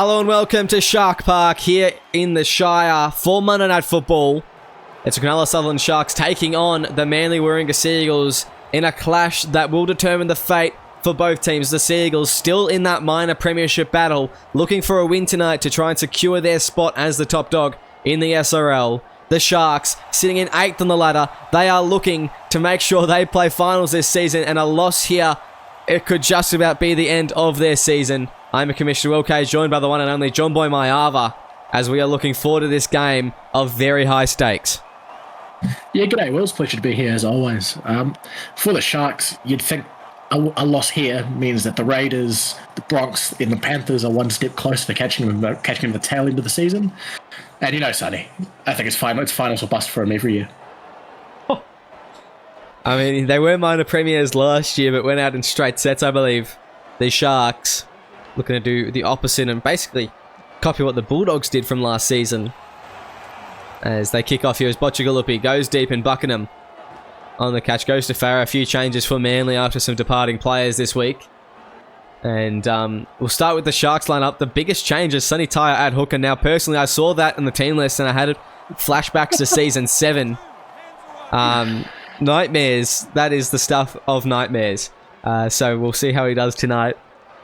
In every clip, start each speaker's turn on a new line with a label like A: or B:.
A: Hello and welcome to Shark Park here in the Shire for Monday Night Football. It's the Cronulla Sutherland Sharks taking on the Manly Warringah Seagulls in a clash that will determine the fate for both teams. The Seagulls still in that minor premiership battle, looking for a win tonight to try and secure their spot as the top dog in the SRL. The Sharks sitting in 8th on the ladder. They are looking to make sure they play finals this season, and a loss here, it could just about be the end of their season. I'm Commissioner Will K, joined by the one and only John Boy Mayava, as we are looking forward to this game of very high stakes.
B: Yeah, g'day, Will. It's a pleasure to be here as always. For the Sharks, you'd think a loss here means that the Raiders, the Bronx, and the Panthers are one step closer to catching them at the tail end of the season. And you know, Sonny, I think it's finals or bust for them every year.
A: Oh. I mean, they were minor premiers last year, but went out in straight sets, I believe. The Sharks looking to do the opposite and basically copy what the Bulldogs did from last season. As they kick off here as Botchagalupi goes deep in Buckingham. On the catch goes to Farah. A few changes for Manly after some departing players this week. And we'll start with the Sharks lineup. The biggest change is Sonny Tyre at hooker. Now, personally, I saw that in the team list and I had flashbacks to season 7. Nightmares. That is the stuff of nightmares. So we'll see how he does tonight.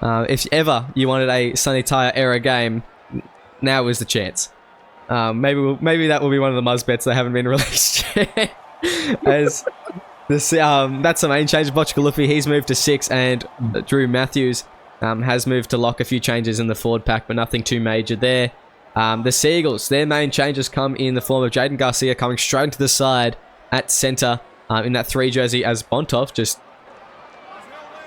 A: If ever you wanted a Sonny Tyre era game, now is the chance. Maybe that will be one of the Muzz bets that haven't been released yet. As this, that's the main change. Botchagalupi, he's moved to 6, and Drew Matthews has moved to lock. A few changes in the forward pack, but nothing too major there. The Seagulls, their main changes come in the form of Jaden Garcia coming straight into the side at centre in that 3 jersey as Bontov. Just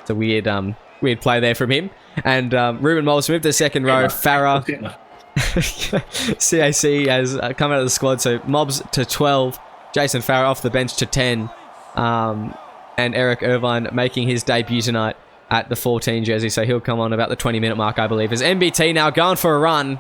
A: it's a weird play there from him. And Ruben Moles moved to the second row. Farah, CAC has come out of the squad, so Mobs to 12. Jason Farah off the bench to 10. And Eric Irvine making his debut tonight at the 14 jersey, so he'll come on about the 20-minute mark, I believe. As MBT now going for a run.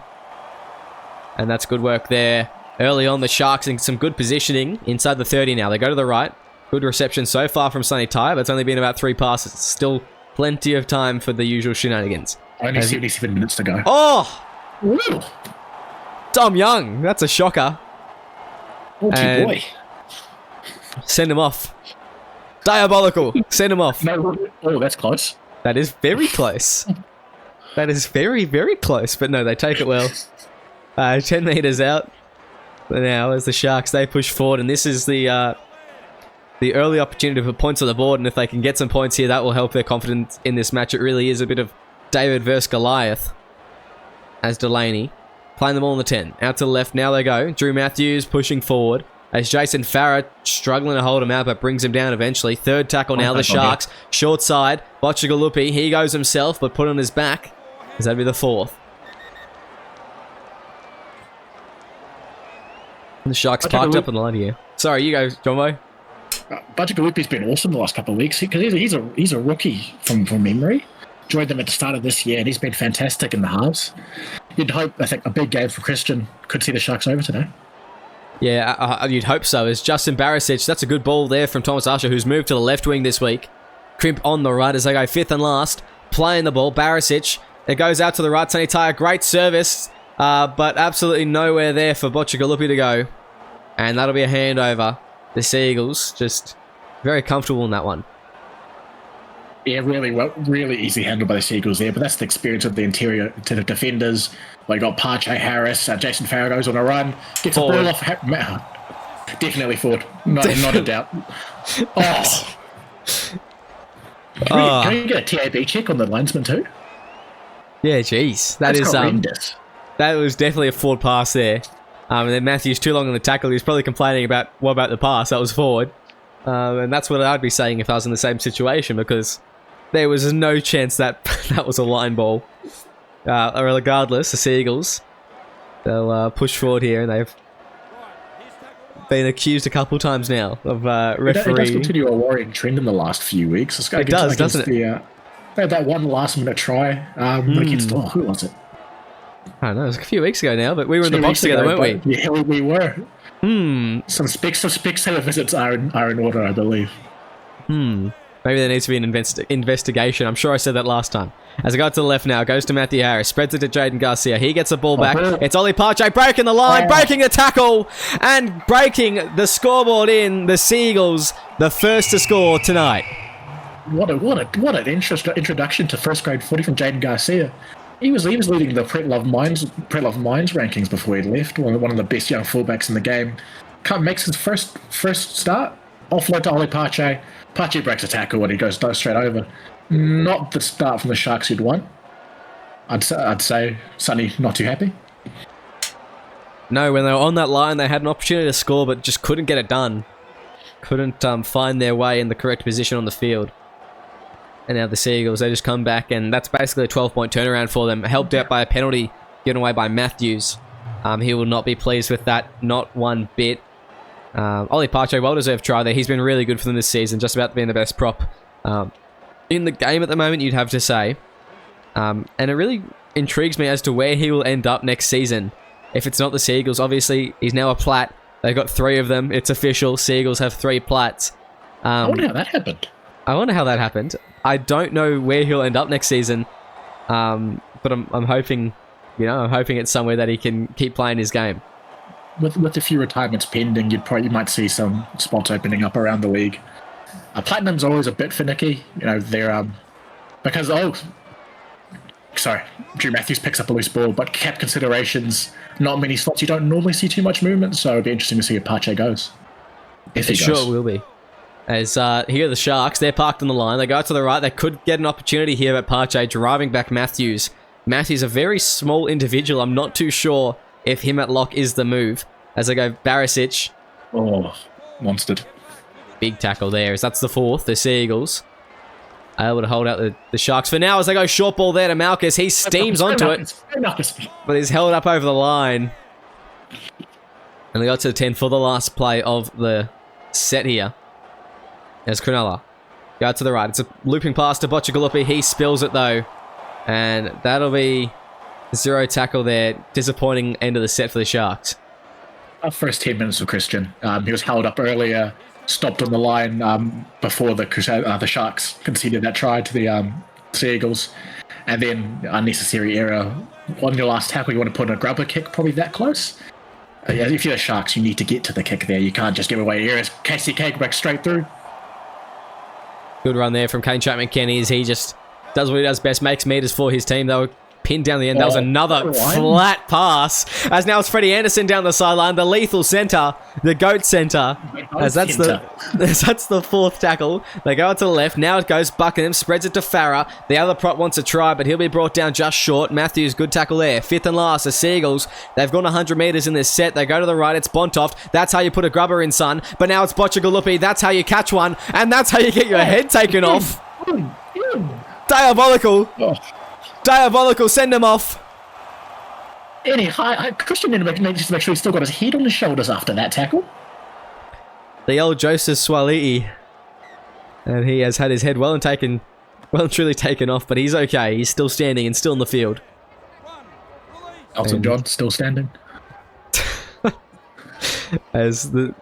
A: And that's good work there. Early on, the Sharks in some good positioning inside the 30 now. They go to the right. Good reception so far from Sonny Tyre, but it's only been about 3 passes. Still plenty of time for the usual shenanigans.
B: Only 77 minutes to go.
A: Oh!
B: Woo.
A: Dom Young. That's a shocker.
B: Oh, boy.
A: Send him off. Diabolical. Send him off.
B: No, oh, that's close.
A: That is very close. That is very, very close. But no, they take it well. 10 metres out. Now, as the Sharks, they push forward. And this is the early opportunity for points on the board. And if they can get some points here, that will help their confidence in this match. It really is a bit of David versus Goliath. As Delaney playing the ball on the 10. Out to the left. Now they go. Drew Matthews pushing forward. As Jason Farah struggling to hold him out, but brings him down eventually. Third tackle now, the Sharks. Short side. Botchagalupi, he goes himself, but put on his back. As that'd be the 4th. And the Sharks parked up in the line here. Sorry, you go, John Boy.
B: Botchagalupi's been awesome the last couple of weeks because he's a rookie from memory. Joined them at the start of this year, and he's been fantastic in the halves. You'd hope, I think, a big game for Christian could see the Sharks over today.
A: Yeah, you'd hope so. As Justin Barisic, that's a good ball there from Thomas Asher, who's moved to the left wing this week. Crimp on the right as they go 5th and last. Playing the ball, Barisic. It goes out to the right. Sonny Tyre, great service, but absolutely nowhere there for Botchagalupi to go. And that'll be a handover. The Seagulls just very comfortable in that one.
B: Yeah, really easy handled by the Seagulls there, but that's the experience of the interior to the defenders. Like got Parche Harris, Jason Farah goes on a run, gets forward. A ball off. Definitely forward, not a doubt. Oh, can you get a TAB check on the linesman too?
A: Yeah, jeez, that's horrendous. That was definitely a forward pass there. And then Matthews too long on the tackle. He was probably complaining about what about the pass that was forward, and that's what I'd be saying if I was in the same situation because there was no chance that that was a line ball. Regardless, the Seagulls, they'll push forward here, and they've been accused a couple times now of referee.
B: It does continue a worrying trend in the last few weeks.
A: It does, doesn't it?
B: They had that one last-minute try against, who was it?
A: I don't know, it was a few weeks ago now, but we were in the box together, weren't we?
B: Yeah, we were. Some spectator visits are in order, I believe.
A: Maybe there needs to be an investigation. I'm sure I said that last time. As I go to the left now, goes to Matthew Harris, spreads it to Jaden Garcia. He gets the ball back. It's Ollie Pache breaking the line, breaking the tackle, and breaking the scoreboard in. The Seagulls, the first to score tonight.
B: What an introduction to first grade footy from Jaden Garcia. He was leading the Pret-Love Mines rankings before he left. One of the best young fullbacks in the game. Makes his first start. Offload to Ollie Pache. Pache breaks a tackle and he goes straight over. Not the start from the Sharks you'd want. I'd say Sonny not too happy.
A: No, when they were on that line, they had an opportunity to score, but just couldn't get it done. Couldn't find their way in the correct position on the field. And now the Seagulls, they just come back, and that's basically a 12-point turnaround for them. Helped out by a penalty given away by Matthews. He will not be pleased with that, not one bit. Ollie Pache, well-deserved try there. He's been really good for them this season, just about being the best prop in the game at the moment, you'd have to say. And it really intrigues me as to where he will end up next season. If it's not the Seagulls, obviously, he's now a Plat. They've got 3 of them. It's official. Seagulls have 3 Plats.
B: I wonder how that happened.
A: I don't know where he'll end up next season, but I'm hoping, I'm hoping it's somewhere that he can keep playing his game.
B: With a few retirements pending, you might see some spots opening up around the league. Platinum's always a bit finicky, they're because Drew Matthews picks up a loose ball, but cap considerations, not many slots. You don't normally see too much movement, so it'll be interesting to see if Pache goes. If he goes.
A: Sure will be. As here are the Sharks, they're parked on the line. They go to the right. They could get an opportunity here at Pache driving back Matthews. Matthews, a very small individual. I'm not too sure if him at lock is the move. As they go Barisic.
B: Oh, monstered.
A: Big tackle there, as that's the 4th. The Seagulls able to hold out the Sharks for now as they go short ball there to Malchus. He steams onto it, but he's held up over the line. And they got to the 10 for the last play of the set here. There's Cronulla. Go to the right. It's a looping pass to Bocciagalupi. He spills it though. And that'll be 0 tackle there. Disappointing end of the set for the Sharks.
B: Our first 10 minutes of Christian. He was held up earlier, stopped on the line before the Sharks conceded that try to the Seagulls. And then unnecessary error. On your last tackle, you want to put in a grubber kick, probably that close. If you're the Sharks, you need to get to the kick there. You can't just give away errors. KCK back straight through.
A: Good run there from Kane Chapman-Kenny as he just does what he does best, makes meters for his team. They were pinned down the end. That was another flat pass. As now it's Freddie Anderson down the sideline, the lethal centre, the GOAT centre. As that's the 4th tackle. They go out to the left. Now it goes Buckingham, spreads it to Farah. The other prop wants a try, but he'll be brought down just short. Matthews, good tackle there. 5th and last, the Seagulls. They've gone 100 metres in this set. They go to the right. It's Bontoft. That's how you put a grubber in, son. But now it's Bocciagalupi. That's how you catch one. And that's how you get your head taken off. Diabolical. Diabolical, send him off.
B: Christian didn't make sure he's still got his head on his shoulders after that tackle.
A: The old Joseph Swali'i. And he has had his head well and truly taken off, but he's okay. He's still standing and still in the field.
B: Elton John, still standing.
A: As the...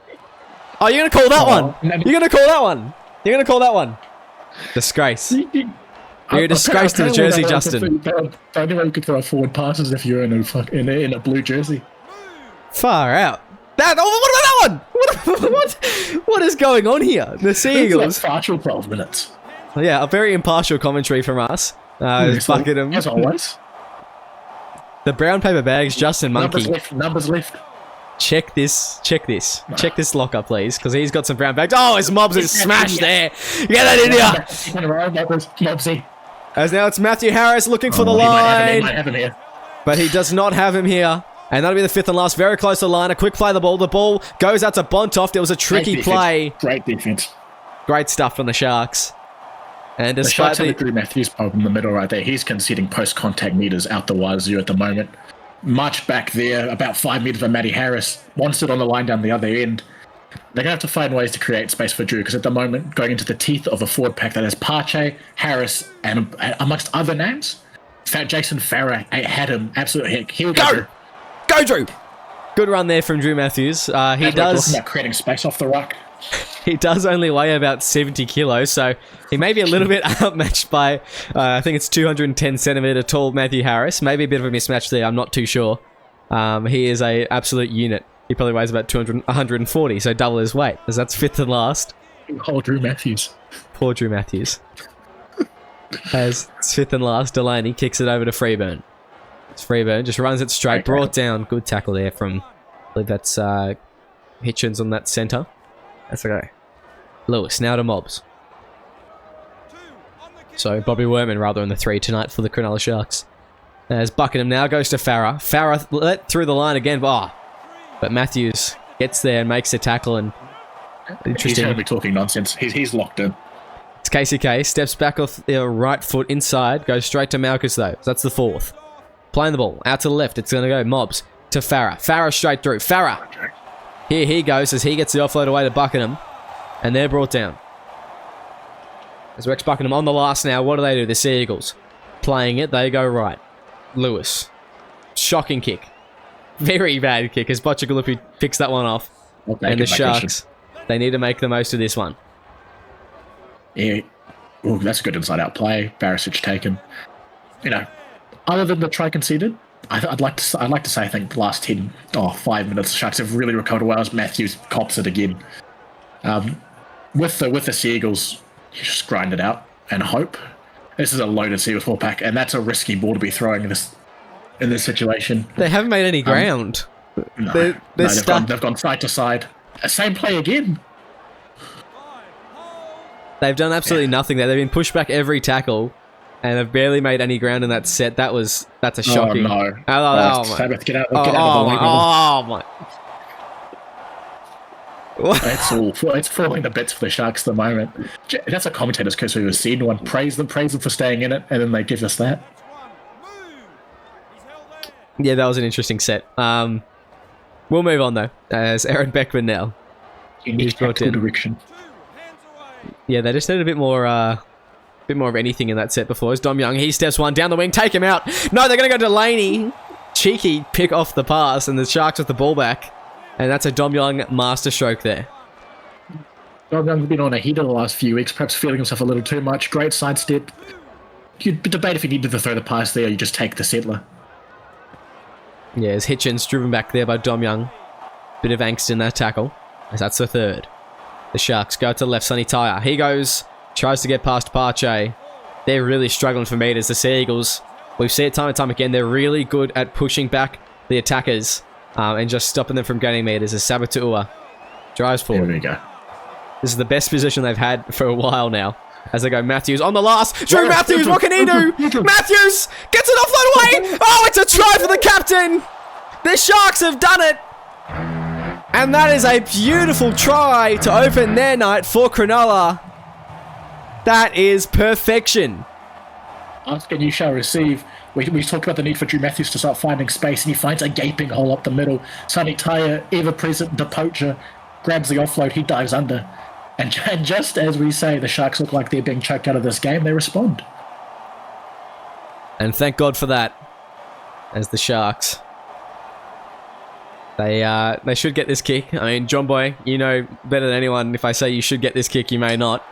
A: Oh, you're going to call that one? You're going to call that one? You're going to call that one? Disgrace. You're a disgrace to the jersey, Justin.
B: The only way you could throw forward passes if you're in a blue jersey.
A: Far out. What about that one? What is going on here? The Seagulls.
B: Partial 12 minutes.
A: Yeah, a very impartial commentary from us. Buckingham.
B: As always.
A: The brown paper bags, Justin Monkey.
B: Numbers left.
A: Check this. Check this locker, please, because he's got some brown bags. Oh, his mobs is smashed there. Get that in here. As now it's Matthew Harris looking for the line.
B: He might have him here.
A: But he does not have him here. And that'll be the 5th and last. Very close to the line. A quick play the ball. The ball goes out to Bontoft. It was a tricky play.
B: Great defense.
A: Great stuff from the Sharks. And despite
B: the Sharks have Drew Matthews in the middle right there. He's conceding post-contact meters out the wazoo at the moment. Much back there, about 5 meters from Matty Harris. Wants it on the line down the other end. They're going to have to find ways to create space for Drew, because at the moment, going into the teeth of a forward pack that has Pache, Harris, and amongst other names, Jason Farah had him absolutely. Here we go.
A: Go, Drew! Good run there from Drew Matthews. He does...
B: Talking about creating space off the ruck.
A: He does only weigh about 70 kilos, so he may be a little bit outmatched by, I think it's 210 centimeter tall Matthew Harris. Maybe a bit of a mismatch there, I'm not too sure. He is a absolute unit. He probably weighs about 140, so double his weight, as that's fifth and last.
B: Oh, Drew Matthews.
A: Poor Drew Matthews. As it's fifth and last, Delaney kicks it over to Freeburn. Freeburn just runs it straight, brought down. Good tackle there from, I believe that's Hitchens on that centre. That's okay. Lewis, now to Mobs. So Bobby Werman rather in the 3 tonight for the Cronulla Sharks. As Buckingham now goes to Farah. Farah let through the line again, but Matthews gets there and makes a tackle. And
B: He's heard me talking nonsense. He's locked in.
A: It's KCK, steps back off the right foot inside, goes straight to Malchus though. So that's the 4th. Playing the ball out to the left. It's going to go Mobs to Farah. Farah straight through. Farah. Here he goes as he gets the offload away to Buckingham. And they're brought down. As Rex Buckingham on the last now. What do? The Sea Eagles. Playing it. They go right. Lewis. Shocking kick. Very bad kick as Bocciagalupi picks that one off.
B: Okay,
A: and the Sharks, they need to make the most of this one.
B: Yeah. Ooh, that's a good inside-out play. Barisic taken. You know, other than the try conceded, I'd like to say I think the last 5 minutes the Sharks have really recovered well as Matthews cops it again. With the Seagulls, you just grind it out and hope. This is a loaded Seagulls 4-pack, and that's a risky ball to be throwing in this situation.
A: They haven't made any ground.
B: They've gone side to side. Same play again.
A: They've done absolutely nothing there. They've been pushed back every tackle. And have barely made any ground in that set. That's a shocking.
B: Oh, no.
A: Sabbath,
B: get out of the way.
A: Oh, my.
B: It's falling to bits for the Sharks at the moment. That's a commentator's curse we've seen. One praise them for staying in it, and then they give us that.
A: Yeah, that was an interesting set. We'll move on, though, as Aaron Beckman now.
B: He's brought in. Direction.
A: Yeah, they just need a bit more of anything in that set before. As Dom Young, he steps one down the wing, take him out. No, they're going to go to Delaney. Cheeky pick off the pass, and the Sharks with the ball back. And that's a Dom Young masterstroke there.
B: Dom Young's been on a heater the last few weeks, perhaps feeling himself a little too much. Great sidestep. You'd debate if he needed to throw the pass there, or you just take the settler.
A: Yeah, as Hitchens driven back there by Dom Young. Bit of angst in that tackle, as that's the 3rd. The Sharks go to the left, Sonny Tyre. He goes... Tries to get past Pache. They're really struggling for meters, the Sea Eagles. We've seen it time and time again. They're really good at pushing back the attackers and just stopping them from gaining meters as Sabatua drives forward.
B: There we go.
A: This is the best position they've had for a while now. As they go Matthews on the last. Drew Matthews, what can he do? Matthews gets it offload away. Oh, it's a try for the captain. The Sharks have done it. And that is a beautiful try to open their night for Cronulla. That is perfection.
B: Ask and you shall receive. We talked about the need for Drew Matthews to start finding space, and he finds a gaping hole up the middle. Sonny Tyre, ever-present, the poacher, grabs the offload, he dives under. And just as we say, the Sharks look like they're being choked out of this game, they respond.
A: And thank God for that, as the Sharks. They should get this kick. I mean, John Boy, you know better than anyone. If I say you should get this kick, you may not.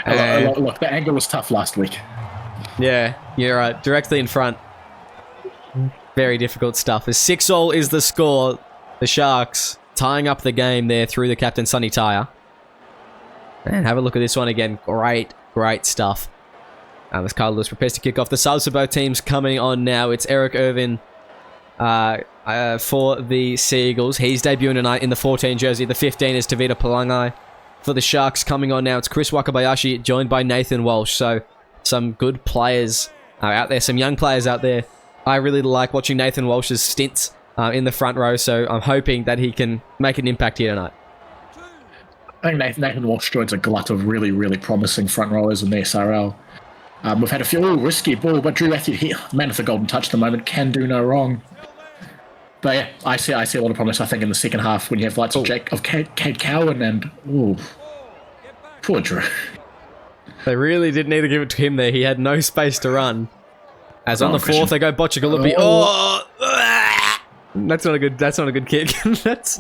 B: Look, the angle was tough last week.
A: Yeah, you're right. Directly in front. Very difficult stuff. As 6-6 is the score. The Sharks tying up the game there through the captain, Sonny Tyre. And have a look at this one again. Great stuff. As Carl Lewis prepares to kick off. The subs for both teams coming on now. It's Eric Irvin for the Sea Eagles. He's debuting tonight in the 14 jersey. The 15 is Tavita Palangai. For the Sharks coming on now, it's Chris Wakabayashi joined by Nathan Walsh. So some good players out there, some young players out there. I really like watching Nathan Walsh's stints in the front row, so I'm hoping that he can make an impact here tonight.
B: I think Nathan Walsh joins a glut of really, really promising front rowers in the SRL. We've had a few risky ball, but Drew Matthews here, man with the golden touch at the moment, can do no wrong. But yeah, I see a lot of promise, I think, in the second half when you have lights of Cade Cowan and... Ooh, poor Drew.
A: They really did need to give it to him there. He had no space to run. As on the 4th, they go Bocciagalupi. That's not a good. That's not a good kick. that's.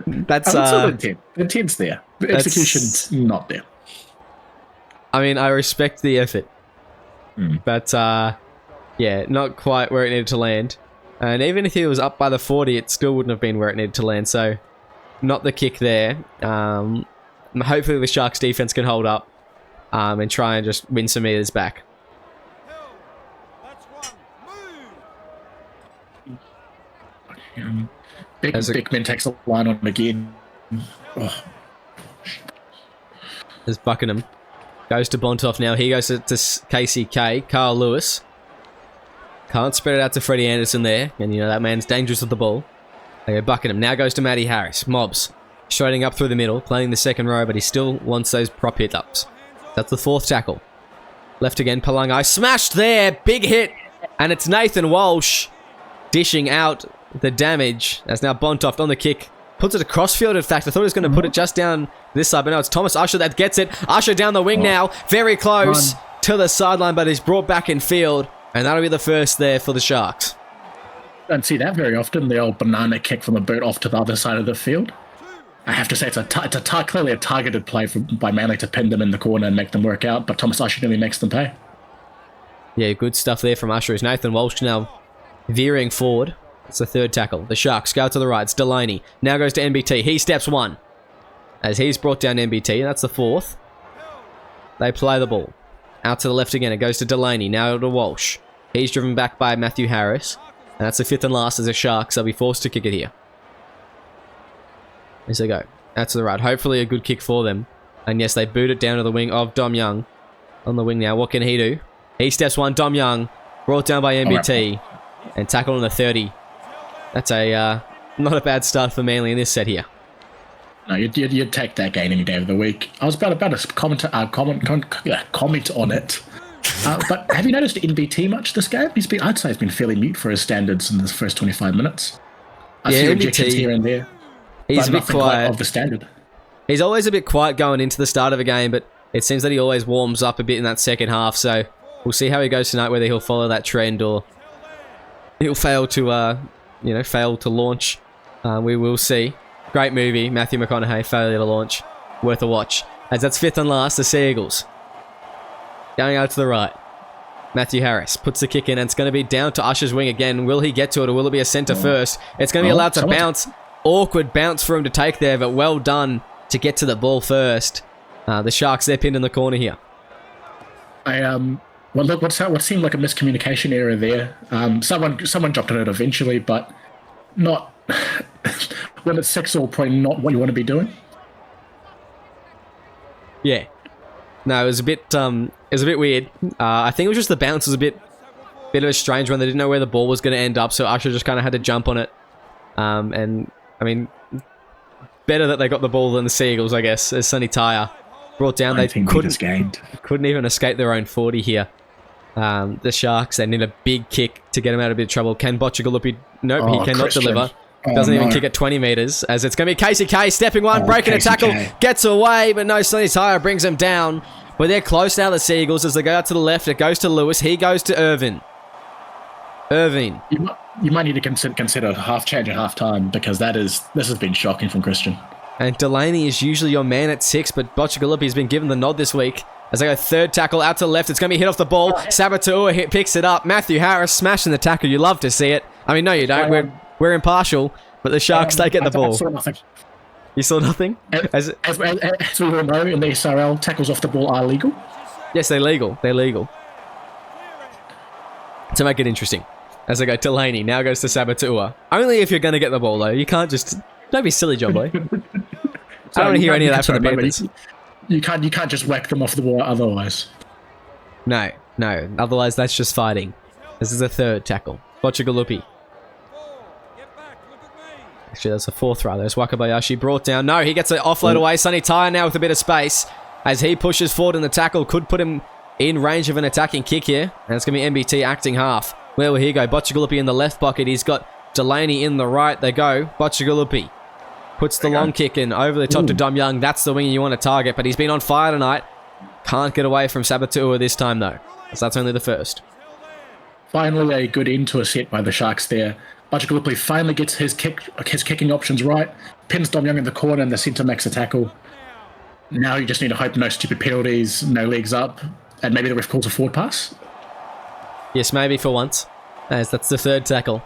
B: The intent. The intent's there. The execution's not there.
A: I mean, I respect the effort, but yeah, not quite where it needed to land. And even if he was up by the 40, it still wouldn't have been where it needed to land. So, not the kick there. Hopefully, the Sharks' defense can hold up and try and just win some meters back.
B: Bigman takes the line on again. Oh.
A: There's Buckingham. Goes to Bontoff now. He goes to KCK. Carl Lewis. Can't spread it out to Freddie Anderson there. And, you know, that man's dangerous with the ball. They go Buckingham. Now goes to Matty Harris. Mobs. Striding up through the middle. Playing the second row, but he still wants those prop hit-ups. That's the fourth tackle. Left again. Palangai. Smashed there. Big hit. And it's Nathan Walsh dishing out the damage. That's now Bontoff on the kick. Puts it across field, in fact. I thought he was going to put it just down this side, but no, it's Thomas Usher that gets it. Usher down the wing now. Very close to the sideline, but he's brought back in field. And that'll be the first there for the Sharks.
B: Don't see that very often, the old banana kick from the boot off to the other side of the field. I have to say, it's clearly a targeted play by Manly to pin them in the corner and make them work out, but Thomas Usher nearly makes them pay. Yeah,
A: good stuff there from Usher. Is Nathan Walsh now veering forward. It's the third tackle. The Sharks go to the right. It's Delaney. Now goes to NBT. He steps one. As he's brought down NBT. That's the fourth. They play the ball. Out to the left again. It goes to Delaney. Now to Walsh. He's driven back by Matthew Harris. And that's the fifth and last as the Sharks. They'll be forced to kick it here. As they go. Out to the right. Hopefully a good kick for them. And yes, they boot it down to the wing of Dom Young. On the wing now. What can he do? He steps one. Dom Young. Brought down by NBT. And tackled on the 30. That's a not a bad start for Manly in this set here.
B: No, you'd take that game any day of the week. I was about to comment on it. But have you noticed NBT much this game? I'd say he's been fairly mute for his standards in the first 25 minutes. I see rejections here and there.
A: He's a bit quiet.
B: Of the standard.
A: He's always a bit quiet going into the start of a game, but it seems that he always warms up a bit in that second half. So we'll see how he goes tonight, whether he'll follow that trend or he'll fail to fail to launch. We will see. Great movie, Matthew McConaughey, failure to launch. Worth a watch. As that's fifth and last, the Sea Eagles. Going out to the right. Matthew Harris puts the kick in, and it's going to be down to Usher's wing again. Will he get to it, or will it be a centre first? It's going to be allowed to bounce. Awkward bounce for him to take there, but well done to get to the ball first. The Sharks, they're pinned in the corner here.
B: Well, look, what seemed like a miscommunication error there. Someone dropped it out eventually, but not when it's 6-all, probably not what you want to be doing.
A: Yeah, no, it was a bit weird. I think it was just the bounce was a bit of a strange one. They didn't know where the ball was going to end up, so Usher just kind of had to jump on it. And I mean, better that they got the ball than the Sea Eagles, I guess. As Sonny Tyre brought down, they couldn't even escape their own 40 here. The Sharks, they need a big kick to get him out of a bit of trouble. Can Bocciagalupi? Nope, he cannot deliver. Doesn't even kick at 20 metres, as it's going to be KCK stepping one, breaking a tackle, gets away, but no, Sonny Tyre brings him down. But they're close now, the Sea Eagles, as they go out to the left. It goes to Lewis. He goes to Irvin.
B: You might need to consider half change at half time, because this has been shocking from Christian.
A: And Delaney is usually your man at 6, but Bocciagalupi has been given the nod this week. As they go third tackle out to the left, it's going to be hit off the ball. Sabatua picks it up. Matthew Harris smashing the tackle. You love to see it. I mean, no, you don't. We're impartial, but the Sharks, they get the ball.
B: I saw nothing.
A: You saw nothing?
B: As we all know, in the SRL, tackles off the ball are legal.
A: Yes, they're legal. They're legal. To make it interesting. As they go, Delaney now goes to Sabatua. Only if you're going to get the ball, though. You can't just... Don't be silly, John Boy. I don't want to hear any of that from the Panthers.
B: You can't just whack them off the ball otherwise.
A: No. Otherwise, that's just fighting. This is a third tackle. Bocciagalupi. Actually, that's a fourth rather. There's Wakabayashi brought down. No, he gets an offload away. Sonny Tyre now with a bit of space. As he pushes forward in the tackle. Could put him in range of an attacking kick here. And it's going to be NBT acting half. Where will he go? Bocciagalupi in the left pocket. He's got Delaney in the right. They go. Bocciagalupi puts the long kick in over the top to Dom Young. That's the winger you want to target, but he's been on fire tonight. Can't get away from Sabatua this time, though, as that's only the first.
B: Finally, a good end to a set by the Sharks there. Bajagulupli finally gets his kicking options right, pins Dom Young in the corner, and the centre makes a tackle. Now you just need to hope no stupid penalties, no legs up, and maybe the ref calls a forward pass.
A: Yes, maybe for once, as that's the third tackle.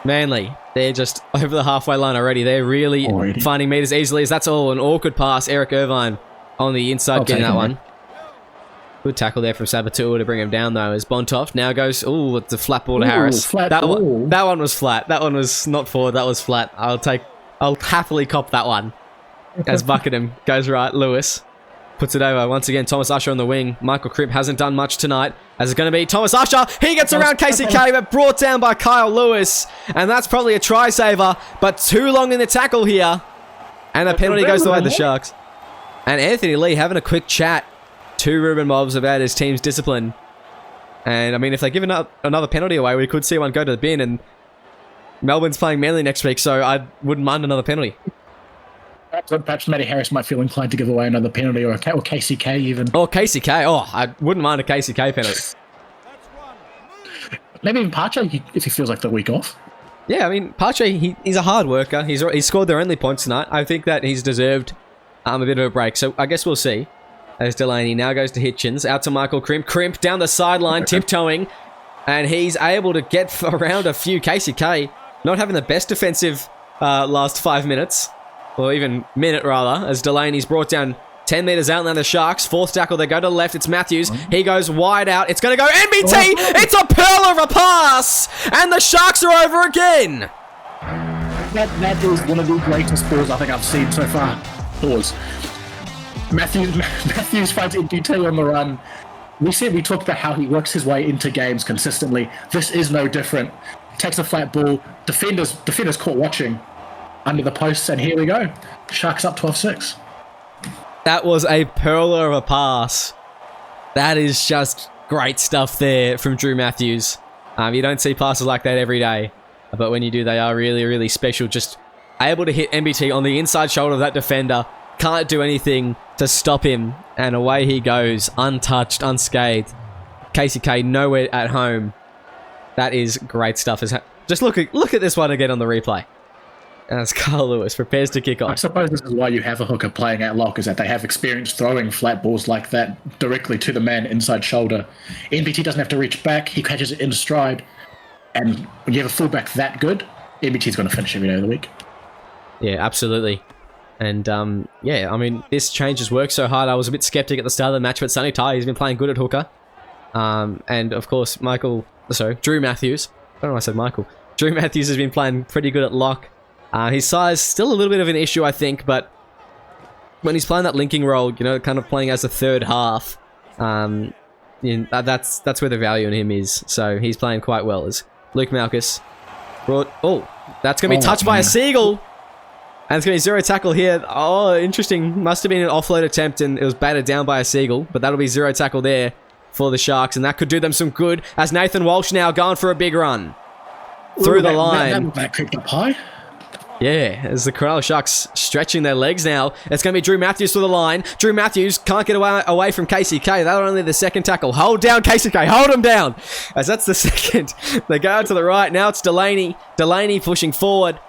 A: Manly, they're just over the halfway line already. They're really finding meters easily, as that's all an awkward pass. Eric Irvine on the inside getting that one. Good tackle there from Sabatua to bring him down, though, as Bontoft now goes, it's a flat ball to Harris. That one was flat. That one was not forward, that was flat. I'll happily cop that one. As Buckingham goes right, Lewis puts it over. Once again, Thomas Usher on the wing. Michael Cripp hasn't done much tonight, as it's going to be Thomas Usher. He gets around KCK, but brought down by Kyle Lewis. And that's probably a try saver, but too long in the tackle here. And the penalty goes the way of the Sharks. And Anthony Lee having a quick chat to Ruben Mobbs about his team's discipline. And, I mean, if they give another penalty away, we could see one go to the bin. And Melbourne's playing Manly next week, so I wouldn't mind another penalty.
B: Perhaps Matty Harris might feel inclined to give away another penalty, or KCK even.
A: Or KCK. Oh, I wouldn't mind a KCK penalty.
B: Maybe even Pache, if he feels like the week off.
A: Yeah, I mean, Pache, he's a hard worker. He's scored their only points tonight. I think that he's deserved a bit of a break. So I guess we'll see. As Delaney now goes to Hitchens. Out to Michael Crimp. Crimp down the sideline, tiptoeing. And he's able to get around a few. KCK not having the best defensive last 5 minutes. Or even minute, rather. As Delaney's brought down 10 metres out. Now the Sharks. Fourth tackle. They go to the left. It's Matthews. He goes wide out. It's going to go NBT. It's a pearl of a pass. And the Sharks are over again.
B: That is one of the greatest balls I think I've seen so far. Pause. Matthews finds NBT on the run. We talked about how he works his way into games consistently. This is no different. Takes a flat ball. Defenders caught watching under the posts, and here we go. Sharks up 12-6.
A: That was a pearler of a pass. That is just great stuff there from Drew Matthews. You don't see passes like that every day, but when you do, they are really, really special. Just able to hit NBT on the inside shoulder of that defender. Can't do anything to stop him, and away he goes, untouched, unscathed. KCK nowhere at home. That is great stuff. Just look at this one again on the replay. As Carl Lewis prepares to kick off.
B: I suppose this is why you have a hooker playing at lock, is that they have experience throwing flat balls like that directly to the man inside shoulder. NBT doesn't have to reach back. He catches it in stride. And when you have a fullback that good, NBT's going to finish every day of the week.
A: Yeah, absolutely. And, yeah, I mean, this change has worked so hard. I was a bit skeptic at the start of the match, but Sonny Tai, he's been playing good at hooker. And, of course, Drew Matthews. I don't know why I said Michael. Drew Matthews has been playing pretty good at lock. His size, still a little bit of an issue, I think, but when he's playing that linking role, kind of playing as a third half, that's where the value in him is. So he's playing quite well. As Luke Malchus that's going to be touched by a Seagull. And it's going to be zero tackle here. Oh, interesting. Must have been an offload attempt, and it was battered down by a Seagull, but that'll be zero tackle there for the Sharks, and that could do them some good, as Nathan Walsh now going for a big run through the line.
B: That creeped up high.
A: Yeah, as the Cronulla Sharks stretching their legs now. It's going to be Drew Matthews to the line. Drew Matthews can't get away from KCK. That was only the second tackle. Hold down KCK. Hold him down. As that's the second. They go out to the right. Now it's Delaney. Delaney pushing forward.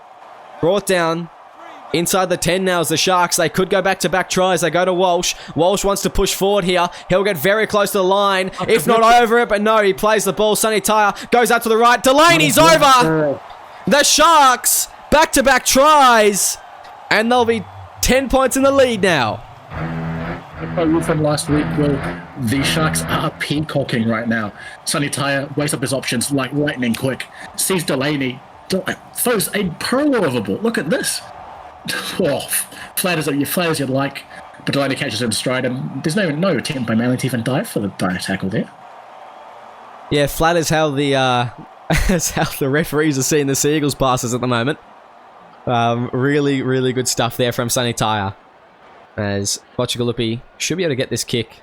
A: Brought down. Inside the 10 now is the Sharks. They could go back-to-back tries. They go to Walsh. Walsh wants to push forward here. He'll get very close to the line. If not over it, but no, he plays the ball. Sonny Tyre goes out to the right. Delaney's over. The Sharks, back-to-back tries. And they'll be 10 points in the lead now.
B: From last week, Will, the Sharks are peacocking right now. Sonny Tyre weighs up his options like lightning quick. Sees Delaney. Throws a pearl of a ball. Look at this. Oh, flat as you'd like, but Delaney catches him stride, and there's no attempt by Manly to even dive for the dive tackle there.
A: Yeah, flat is how the referees are seeing the Seagulls passes at the moment. Really, really good stuff there from Sonny Tyre. As Boccigalupi should be able to get this kick.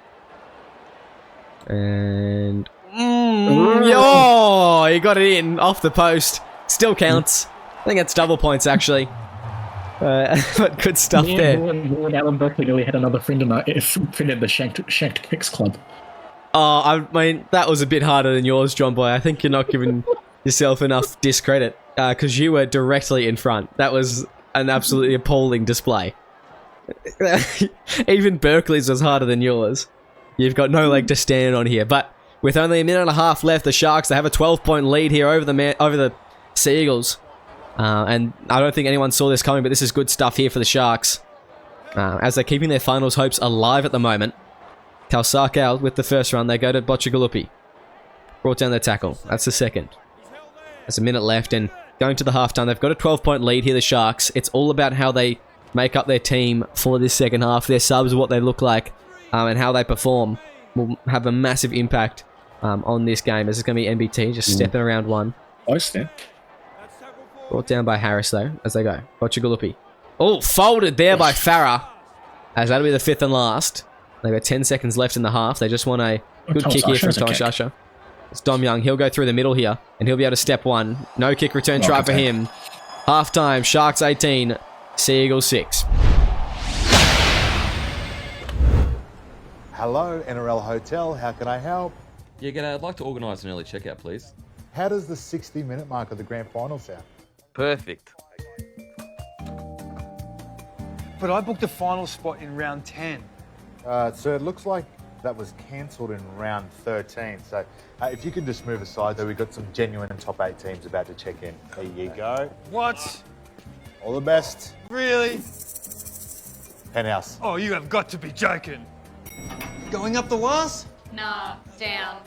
A: And he got it in off the post. Still counts. I think it's double points actually. But good stuff there.
B: Me and Alan Berkeley nearly had another friend in the Shanked Kicks Club.
A: Oh, I mean, that was a bit harder than yours, John Boy. I think you're not giving yourself enough discredit. because you were directly in front. That was an absolutely appalling display. Even Berkeley's was harder than yours. You've got no leg to stand on here. But with only a minute and a half left, the Sharks, they have a 12-point lead here over the Sea Eagles. And I don't think anyone saw this coming, but this is good stuff here for the Sharks. As they're keeping their finals hopes alive at the moment. Kalsakal with the first run. They go to Botchagalupi. Brought down their tackle. That's the second. There's a minute left, and going to the halftime, they've got a 12-point lead here, the Sharks. It's all about how they make up their team for this second half. Their subs, what they look like, and how they perform will have a massive impact on this game. This is going to be NBT just stepping around one.
B: Close there.
A: Brought down by Harris, though, as they go. Botchagalupi. Oh, folded there by Farah, as that'll be the fifth and last. They've got 10 seconds left in the half. They just want a good kick here from Thomas Usher. It's Dom Young. He'll go through the middle here, and he'll be able to step one. No kick return try for him. Half-time, Sharks 18, Sea Eagles 6.
C: Hello, NRL Hotel. How can I help?
D: Yeah, g'day. I'd like to organise an early checkout, please.
C: How does the 60-minute mark of the grand final sound?
D: Perfect.
E: But I booked a final spot in round 10.
C: So it looks like that was cancelled in round 13. So if you could just move aside, though, we've got some genuine top 8 teams about to check in. There you go.
E: What?
C: All the best.
E: Really?
C: Penthouse.
E: Oh, you have got to be joking.
F: Going up the was?
G: Nah, down.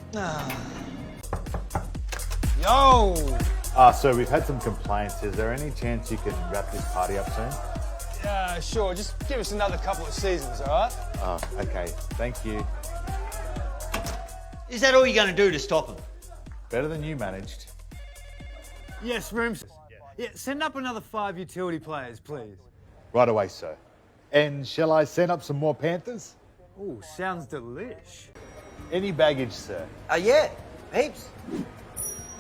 E: Yo!
C: So we've had some complaints. Is there any chance you can wrap this party up soon?
E: Yeah, sure. Just give us another couple of seasons, all right?
C: Oh, okay. Thank you.
F: Is that all you're going to do to stop them?
C: Better than you managed.
E: Yes, rooms. Yeah, send up another 5 utility players, please.
C: Right away, sir. And shall I send up some more Panthers?
E: Oh, sounds delish.
C: Any baggage, sir?
F: Yeah, heaps.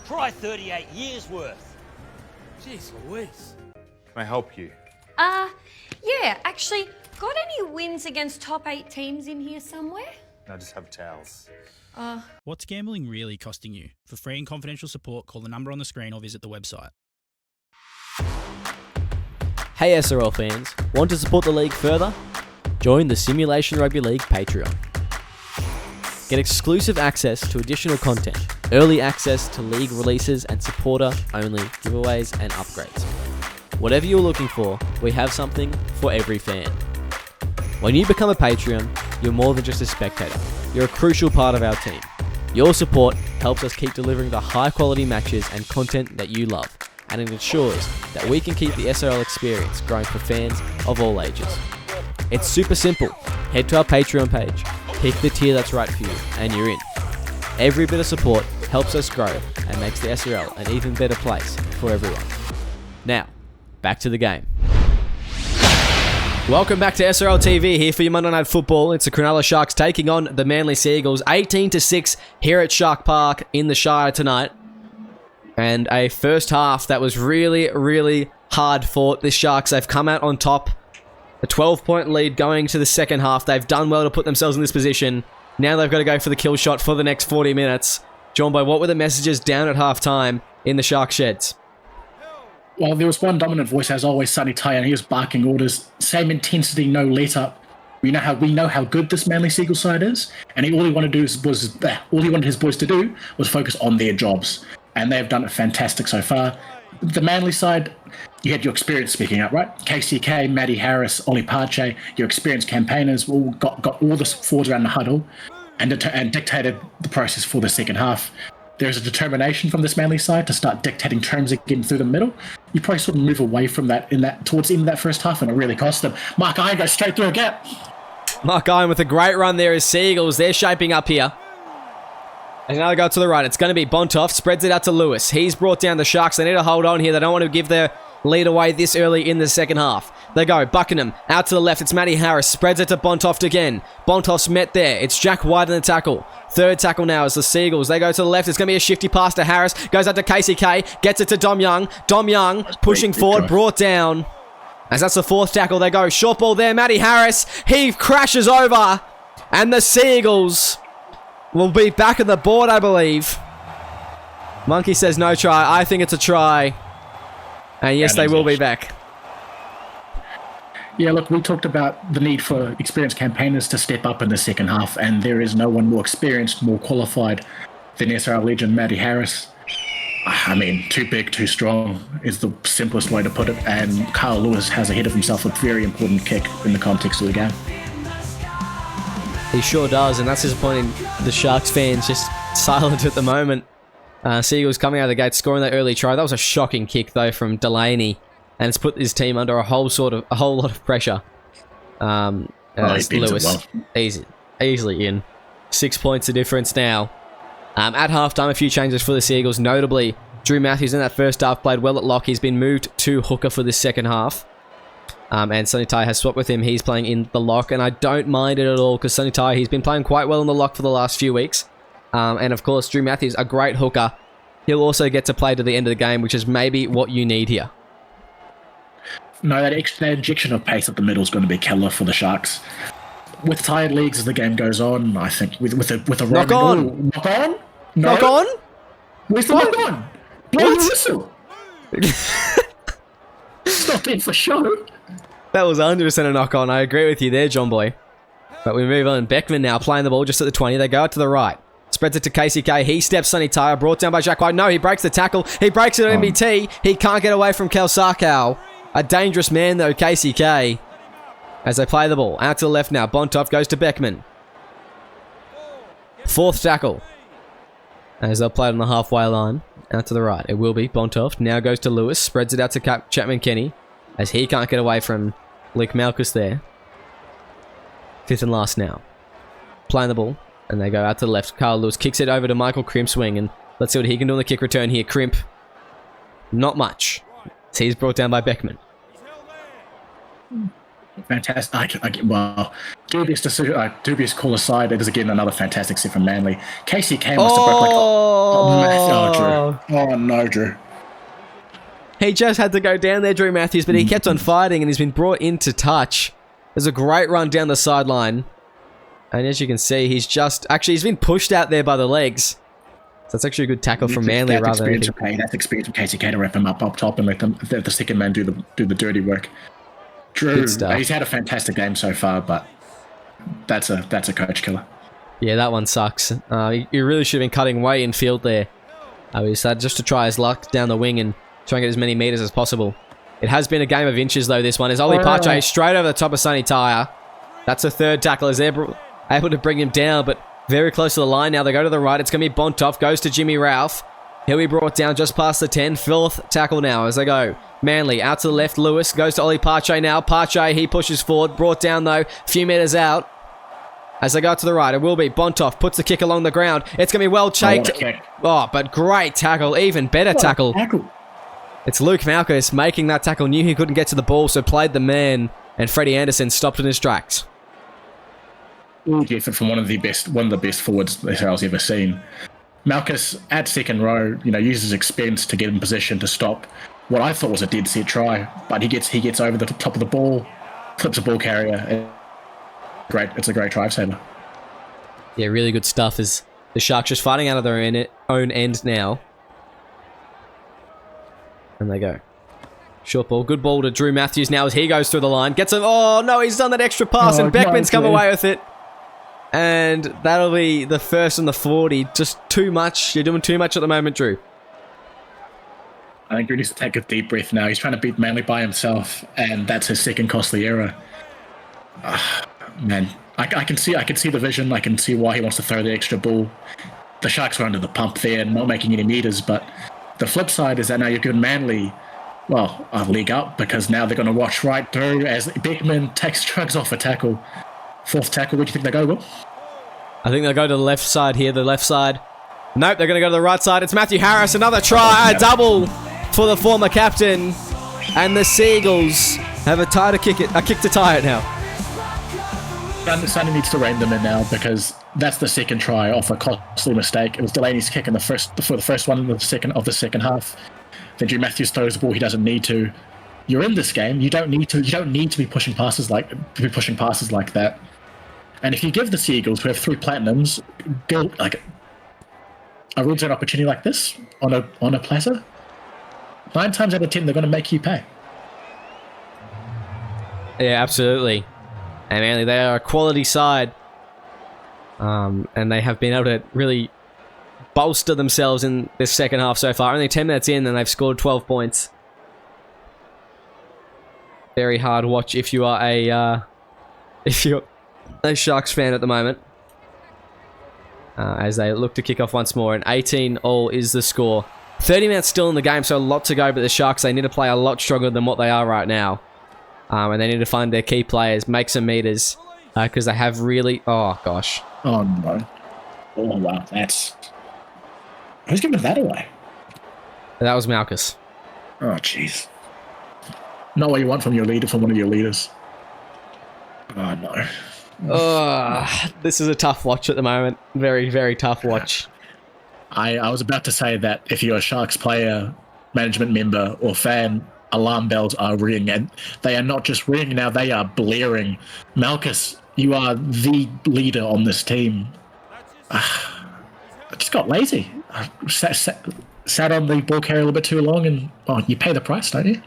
H: Try 38 years worth.
E: Jeez Louise.
C: Can I help you?
G: Yeah, actually, got any wins against top 8 teams in here somewhere?
C: No, just have towels.
I: What's gambling really costing you? For free and confidential support, call the number on the screen or visit the website.
A: Hey SRL fans, want to support the league further? Join the Simulation Rugby League Patreon. Get exclusive access to additional content, early access to league releases and supporter-only giveaways and upgrades. Whatever you're looking for, we have something for every fan. When you become a Patreon, you're more than just a spectator. You're a crucial part of our team. Your support helps us keep delivering the high-quality matches and content that you love, and it ensures that we can keep the SRL experience growing for fans of all ages. It's super simple. Head to our Patreon page, pick the tier that's right for you, and you're in. Every bit of support helps us grow and makes the SRL an even better place for everyone. Now, back to the game. Welcome back to SRL TV here for your Monday Night Football. It's the Cronulla Sharks taking on the Manly Sea Eagles 18-6 here at Shark Park in the Shire tonight. And a first half that was really, really hard fought. The Sharks, they've come out on top. A 12-point lead going to the second half. They've done well to put themselves in this position. Now they've got to go for the kill shot for the next 40 minutes. John Boy, what were the messages down at halftime in the Shark sheds?
B: Well, there was one dominant voice, as always, Sonny Ty, and he was barking orders. Same intensity, no let up. We know how good this Manly Sea Eagles side is, and all he wanted his boys to do was focus on their jobs, and they've done it fantastic so far. The Manly side, you had your experience speaking up, right? KCK, Matty Harris, Ollie Parche, your experienced campaigners all got all the forwards around the huddle and dictated the process for the second half. There's a determination from this Manly side to start dictating terms again through the middle. You probably sort of move away from that towards the end of that first half, and it really cost them. Mark Iron goes straight through a gap.
A: Mark Iron with a great run there as Sea Eagles. They're shaping up here. And now they go to the right. It's going to be Bontoff. Spreads it out to Lewis. He's brought down the Sharks. They need to hold on here. They don't want to give their lead away this early in the second half. They go. Buckingham out to the left. It's Matty Harris. Spreads it to Bontoff again. Bontoff's met there. It's Jack White in the tackle. Third tackle now is the Sea Eagles. They go to the left. It's going to be a shifty pass to Harris. Goes out to KCK. Gets it to Dom Young. Dom Young pushing forward. Brought down. As that's the fourth tackle. They go. Short ball there. Matty Harris. He crashes over. And the Sea Eagles will be back on the board, I believe. Monkey says no try. I think it's a try. And yes, they will be back.
B: Yeah, look, we talked about the need for experienced campaigners to step up in the second half, and there is no one more experienced, more qualified than SRL legend Matty Harris. I mean, too big, too strong is the simplest way to put it, and Carl Lewis has ahead of himself a very important kick in the context of the game.
A: He sure does, and that's disappointing. The Sharks fans just silent at the moment. Seagulls coming out of the gate, scoring that early try. That was a shocking kick, though, from Delaney, and it's put his team under a whole lot of pressure. Lewis, well. Easily in. 6 points of difference now. At halftime, a few changes for the Seagulls. Notably, Drew Matthews in that first half played well at lock. He's been moved to hooker for this second half. And Sonny Tai has swapped with him. He's playing in the lock, and I don't mind it at all because Sonny Tai, he's been playing quite well in the lock for the last few weeks. And of course, Drew Matthews, a great hooker. He'll also get to play to the end of the game, which is maybe what you need here.
B: No, that injection of pace at the middle is going to be killer for the Sharks. With tired legs as the game goes on, I think with a
A: knock on.
B: Knock on? No.
A: Knock on?
B: Where's the knock on? Blow the whistle. It's not in for show.
A: That was 100% a knock on. I agree with you there, John Boy. But we move on. Beckman now playing the ball just at the 20. They go out to the right. Spreads it to KCK. He steps Sonny Tyre. Brought down by Jack White. No, he breaks the tackle. He breaks it on MBT. He can't get away from Kel Sarkow. A dangerous man, though, KCK. As they play the ball. Out to the left now. Bontoff goes to Beckman. Fourth tackle. As they'll play it on the halfway line. Out to the right. It will be Bontoff. Now goes to Lewis. Spreads it out to Chapman Kenny. As he can't get away from Luke Malchus there. Fifth and last now. Playing the ball. And they go out to the left. Carl Lewis kicks it over to Michael Crimp's wing. And let's see what he can do on the kick return here. Crimp. Not much. So he's brought down by Beckman.
B: Fantastic. Well, dubious call aside, it is again another fantastic set from Manly. KCK must have broke Drew. Oh, no, Drew.
A: He just had to go down there, Drew Matthews, but he kept on fighting and he's been brought into touch. There's a great run down the sideline. And as you can see, he's been pushed out there by the legs. So that's actually a good tackle from Manly rather than anything.
B: That's experience from KCK to wrap him up top and let the second man do the dirty work. Drew, he's had a fantastic game so far, but that's a coach killer.
A: Yeah, that one sucks. He really should have been cutting way in field there. He decided just to try his luck down the wing and try and get as many metres as possible. It has been a game of inches, though, this one. As Oli Pache straight over the top of Sonny Tyre. That's a third tackle as they're able to bring him down, but very close to the line now. They go to the right. It's going to be Bontoff. Goes to Jimmy Ralph. He'll be brought down just past the 10. Fourth tackle now as they go. Manly out to the left. Lewis goes to Oli Pache now. Pache, he pushes forward. Brought down, though. A few metres out. As they go to the right, it will be Bontoff. Puts the kick along the ground. It's going to be well chaked. But great tackle. Even better tackle. It's Luke Malchus making that tackle. Knew he couldn't get to the ball, so played the man. And Freddie Anderson stopped in his tracks.
B: Good effort from one of the best forwards the SRL's ever seen. Malchus at second row, uses expense to get in position to stop what I thought was a dead set try, but he gets over the top of the ball, flips a ball carrier. It's a great drive saver.
A: Yeah, really good stuff. As the Sharks just fighting out of their own end now, and they go short ball, good ball to Drew Matthews now as he goes through the line, gets him. Oh no, he's done that extra pass, and Beckman's come away with it. And that'll be the first and the 40. Just too much. You're doing too much at the moment, Drew.
B: I think Drew needs to take a deep breath now. He's trying to beat Manly by himself, and that's his second costly error. Man, I can see the vision. I can see why he wants to throw the extra ball. The Sharks were under the pump there, not making any meters. But the flip side is that now you're giving Manly, a leg up, because now they're going to watch right through as Beckman shrugs off a tackle. Fourth tackle, where do you think they go, Will?
A: I think they'll go to the left side here, the left side. Nope, they're going to go to the right side. It's Matthew Harris, another try, a double for the former captain. And the Seagulls have a kick to tie it now.
B: Sonny needs to rein them in now, because that's the second try off a costly mistake. It was Delaney's kick for the first one of the second half. Then Drew Matthews throws the ball he doesn't need to. You're in this game. You don't need to be pushing passes like that. And if you give the Seagulls, who have 3 platinums, a red zone opportunity like this on a platter, 9 times out of 10, they're going to make you pay.
A: Yeah, absolutely. And Manly, they are a quality side. And they have been able to really bolster themselves in this second half so far. Only 10 minutes in and they've scored 12 points. Very hard watch if you are a Sharks fan at the moment. As they look to kick off once more. And 18-all is the score. 30 minutes still in the game, so a lot to go. But the Sharks, they need to play a lot stronger than what they are right now. And they need to find their key players, make some meters. Because they have really... Oh, gosh.
B: Oh, no. Oh, wow. That's... Who's giving that away?
A: That was Malchus.
B: Oh, jeez. Not what you want from your leader, from one of your leaders. Oh, no.
A: This is a tough watch at the moment. Very, very tough watch.
B: I was about to say that if you're a Sharks player, management member, or fan, alarm bells are ringing. And they are not just ringing now, they are blaring. Malchus, you are the leader on this team. I just got lazy. I sat on the ball carrier a little bit too long, and you pay the price, don't you?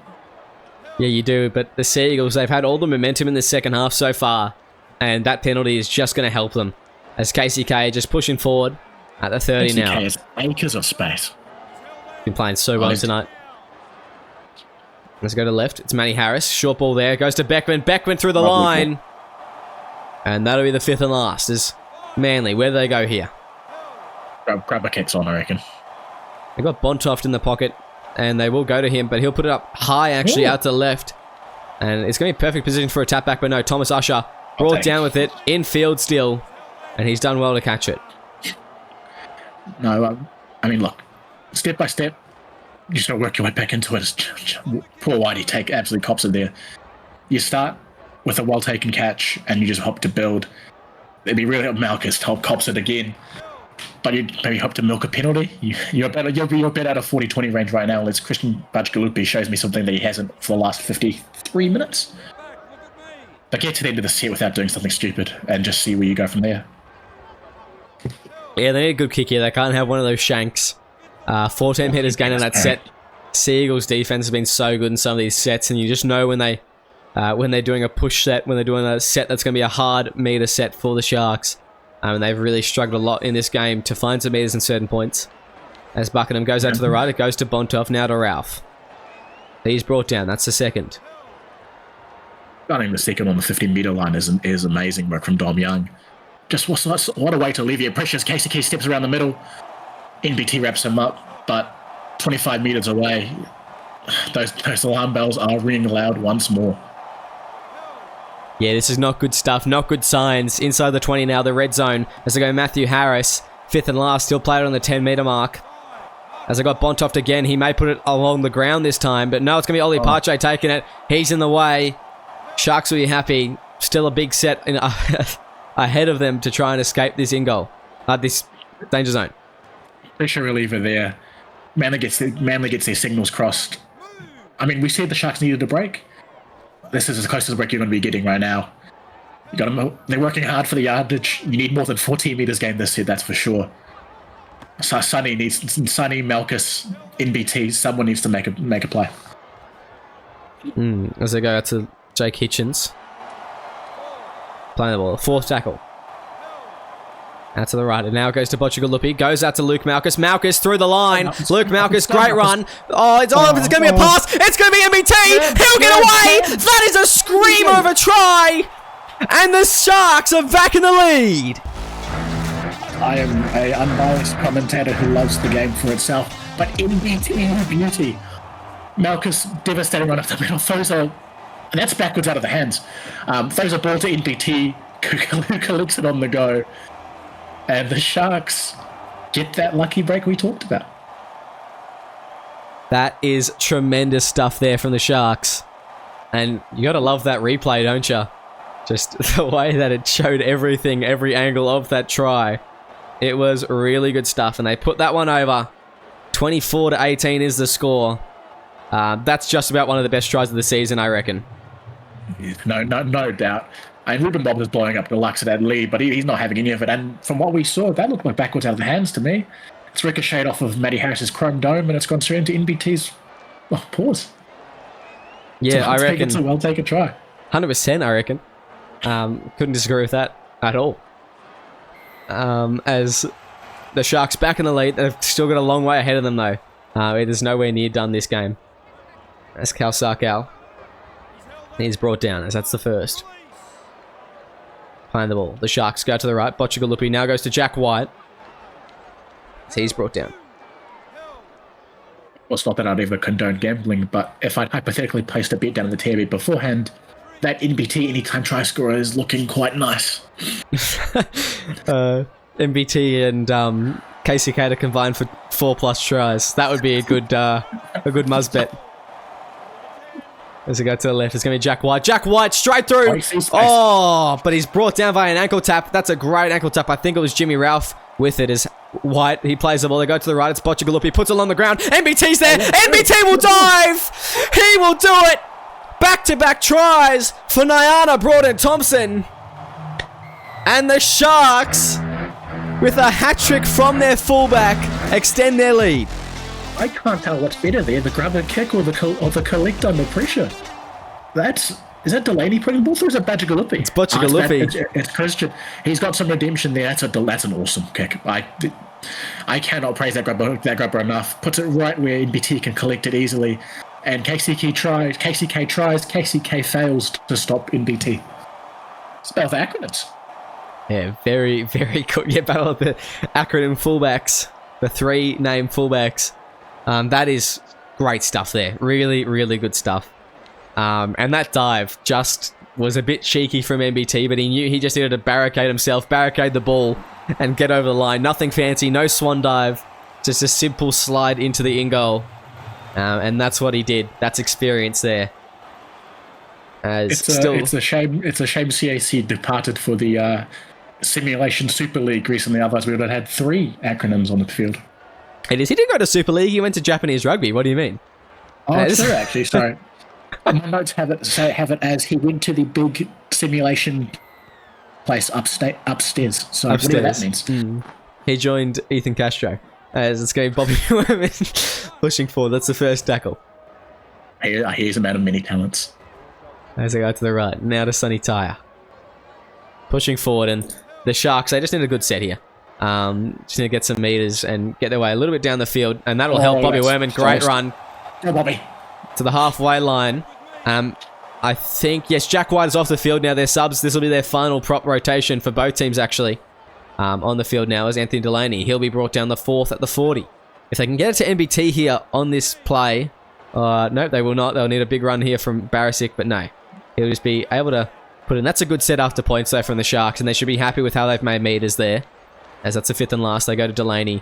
A: Yeah, you do, but the Sea Eagles, they've had all the momentum in the second half so far, and that penalty is just going to help them. As KCK just pushing forward at the 30 now.
B: KCK has acres of space.
A: Been playing so well tonight. Let's go to left. It's Manny Harris. Short ball there. Goes to Beckman. Beckman through the line. And that'll be the 5th and last. Is Manly. Where do they go here?
B: Grab a kicks on, I reckon.
A: They've got Bontoft in the pocket. And they will go to him, but he'll put it up high, actually, out to the left. And it's going to be perfect position for a tap back, but no, Thomas Usher brought down with it, in field still, and he's done well to catch it.
B: No, I mean, look, step by step, you just got to work your way back into it. Poor Whitey take absolute cops it there. You start with a well-taken catch, and you just hope to build. It'd be really Malchus cops it again. But you'd maybe hope to milk a penalty. You're a bit out of 40-20 range right now, unless Christian Bajgalupi shows me something that he hasn't for the last 53 minutes. But get to the end of the set without doing something stupid and just see where you go from there.
A: Yeah, they need a good kick here. They can't have one of those shanks. 14 headers gain on that set. Sea Eagles defense has been so good in some of these sets, and you just know when they're doing a push set, when they're doing a set that's going to be a hard meter set for the Sharks. And they've really struggled a lot in this game to find some meters in certain points. As Buckingham goes out to the right, it goes to Bontoff, now to Ralph. He's brought down, that's the second.
B: Running the second on the 15-meter line is amazing work from Dom Young. Just what a way to alleviate pressures. KCK steps around the middle. NBT wraps him up, but 25 meters away, those alarm bells are ringing loud once more.
A: Yeah, this is not good stuff, not good signs. Inside the 20 now, the red zone. As they go Matthew Harris, 5th and last, still played on the 10-meter mark. As I got Bontoft again, he may put it along the ground this time, but no, it's going to be Oli Pache taking it. He's in the way. Sharks will be happy. Still a big set ahead of them to try and escape this in-goal. This danger zone.
B: Pressure reliever there. Manly gets their signals crossed. I mean, we said the Sharks needed a break. This is as close to the break you're going to be getting right now. They're working hard for the yardage. You need more than 14 meters gained this set, that's for sure. So Sonny, Malchus, NBT, someone needs to make a play.
A: As they go out to Jake Hitchens. Playing the ball. 4th tackle. Out to the right. And now it goes to Boccigalupi. Goes out to Luke Malchus. Malchus through the line. Luke Malchus, great run. It's going to be a pass. It's going to be MBT. He'll get away. That is a screamer of a try. And the Sharks are back in the lead.
B: I am an unbiased commentator who loves the game for itself. But MBT, beauty. Malchus, devastating run up the middle. And that's backwards out of the hands. Throws a ball to NBT. Who collects it on the go. And the Sharks get that lucky break we talked about.
A: That is tremendous stuff there from the Sharks. And you got to love that replay, don't you? Just the way that it showed everything, every angle of that try. It was really good stuff. And they put that one over. 24-18 is the score. That's just about one of the best tries of the season, I reckon.
B: No doubt. And Ruben Bob is blowing up the Lux at that lead, but he's not having any of it. And from what we saw, that looked like backwards out of the hands to me. It's ricocheted off of Matty Harris's chrome dome, and it's gone straight into NBT's Oh, pause.
A: Yeah, I reckon.
B: It's a well taken try.
A: 100%, I reckon. Couldn't disagree with that at all. As the Sharks back in the lead, they've still got a long way ahead of them though. It is nowhere near done this game. As Cal Sarkal. He's brought down as that's the first. Playing the ball. The Sharks go to the right. Bocciagalupi now goes to Jack White. So he's brought down.
B: Well, it's not that I'd ever condone gambling, but if I'd hypothetically placed a bet down on the TV beforehand, that NBT anytime try scorer is looking quite nice.
A: MBT and KCK to combine for 4+ tries. That would be a good Muzz bet. As we go to the left, it's going to be Jack White. Jack White straight through. Oh, but he's brought down by an ankle tap. That's a great ankle tap. I think it was Jimmy Ralph with it as White. He plays the ball. They go to the right. It's Bocciagalupi. Puts it along the ground. NBT's there. NBT will dive. He will do it. Back-to-back tries for Nyana Broughton-Thompson. And the Sharks, with a hat-trick from their fullback, extend their lead.
B: I can't tell what's better there, the grab and kick or the collect under pressure. Is that Delaney putting the ball through, or is it Bocciagalupi?
A: It's Bocciagalupi.
B: It's Christian. He's got some redemption there. That's an awesome kick. I cannot praise that grabber enough. Puts it right where NBT can collect it easily. And KCK tries, KCK fails to stop NBT. It's about the acronyms.
A: Yeah, very, very good. Yeah, battle of the acronym fullbacks. The 3 name fullbacks. That is great stuff there. Really, really good stuff. And that dive just was a bit cheeky from MBT, but he knew he just needed to barricade himself, barricade the ball, and get over the line. Nothing fancy, no swan dive. Just a simple slide into the in-goal. And that's what he did. That's experience there.
B: It's a shame CAC departed for the Simulation Super League recently. Otherwise, we would have had 3 acronyms on the field.
A: He didn't go to Super League. He went to Japanese rugby. What do you mean?
B: Oh, true, actually. Sorry. My notes have it as he went to the big simulation place upstairs. So whatever that means.
A: He joined Ethan Castro. As it's going Bobby Werman pushing forward. That's the first tackle.
B: He's a man of many talents.
A: As they go to the right. Now to Sonny Tyre. Pushing forward, and the Sharks, they just need a good set here. Just need to get some meters and get their way a little bit down the field, and that'll help Bobby Werman. Great run.
B: Go, Bobby.
A: To the halfway line. I think, yes, Jack White is off the field now. Their subs, this will be their final prop rotation for both teams, actually. On the field now is Anthony Delaney. He'll be brought down the 4th at the 40. If they can get it to MBT here on this play, no, they will not. They'll need a big run here from Barisic, but no. He'll just be able to put in. That's a good set after points there from the Sharks, and they should be happy with how they've made meters there. As that's the 5th and last, they go to Delaney.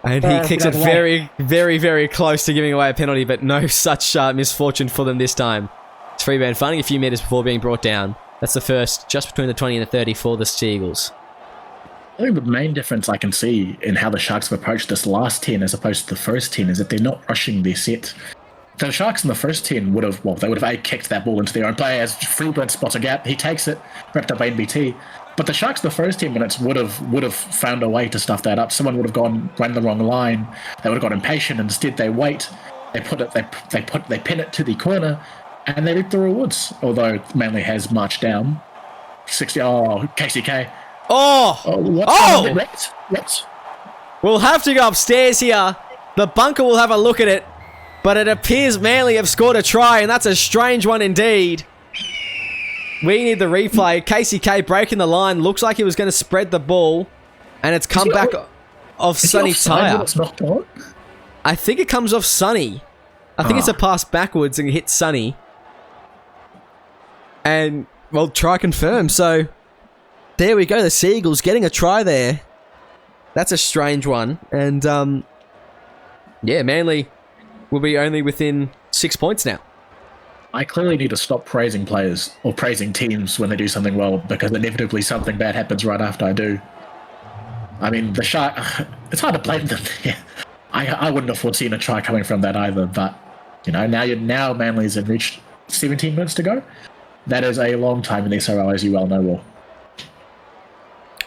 A: And he kicks it very, very, very close to giving away a penalty, but no such misfortune for them this time. It's Freeburn finding a few meters before being brought down. That's the first, just between the 20 and the 30 for the Seagulls.
B: I think the main difference I can see in how the Sharks have approached this last 10 as opposed to the first 10 is that they're not rushing their set. The Sharks in the first 10 would have kicked that ball into their own play as Freeburn spots a gap. He takes it, wrapped up by NBT. But the Sharks the first 10 minutes would have found a way to stuff that up. Someone would have run the wrong line. They would have got impatient. Instead, they wait. They pin it to the corner, and they reap the rewards. Although Manly has marched down 60. Oh, KCK. What?
A: We'll have to go upstairs here. The bunker will have a look at it, but it appears Manly have scored a try, and that's a strange one indeed. We need the replay. KCK breaking the line. Looks like he was going to spread the ball, and it's come back off Sonny Tyre. I think it comes off Sonny. I think it's a pass backwards and hit Sonny. And, well, try confirm. So, there we go. The Seagulls getting a try there. That's a strange one. And, yeah, Manly will be only within 6 points now.
B: I clearly need to stop praising players or praising teams when they do something well, because inevitably something bad happens right after I do. I mean, the Shark, it's hard to blame them. I wouldn't have foreseen a try coming from that either, but, you know, now Manly's have reached 17 minutes to go. That is a long time in the SRL, as you well know, Will.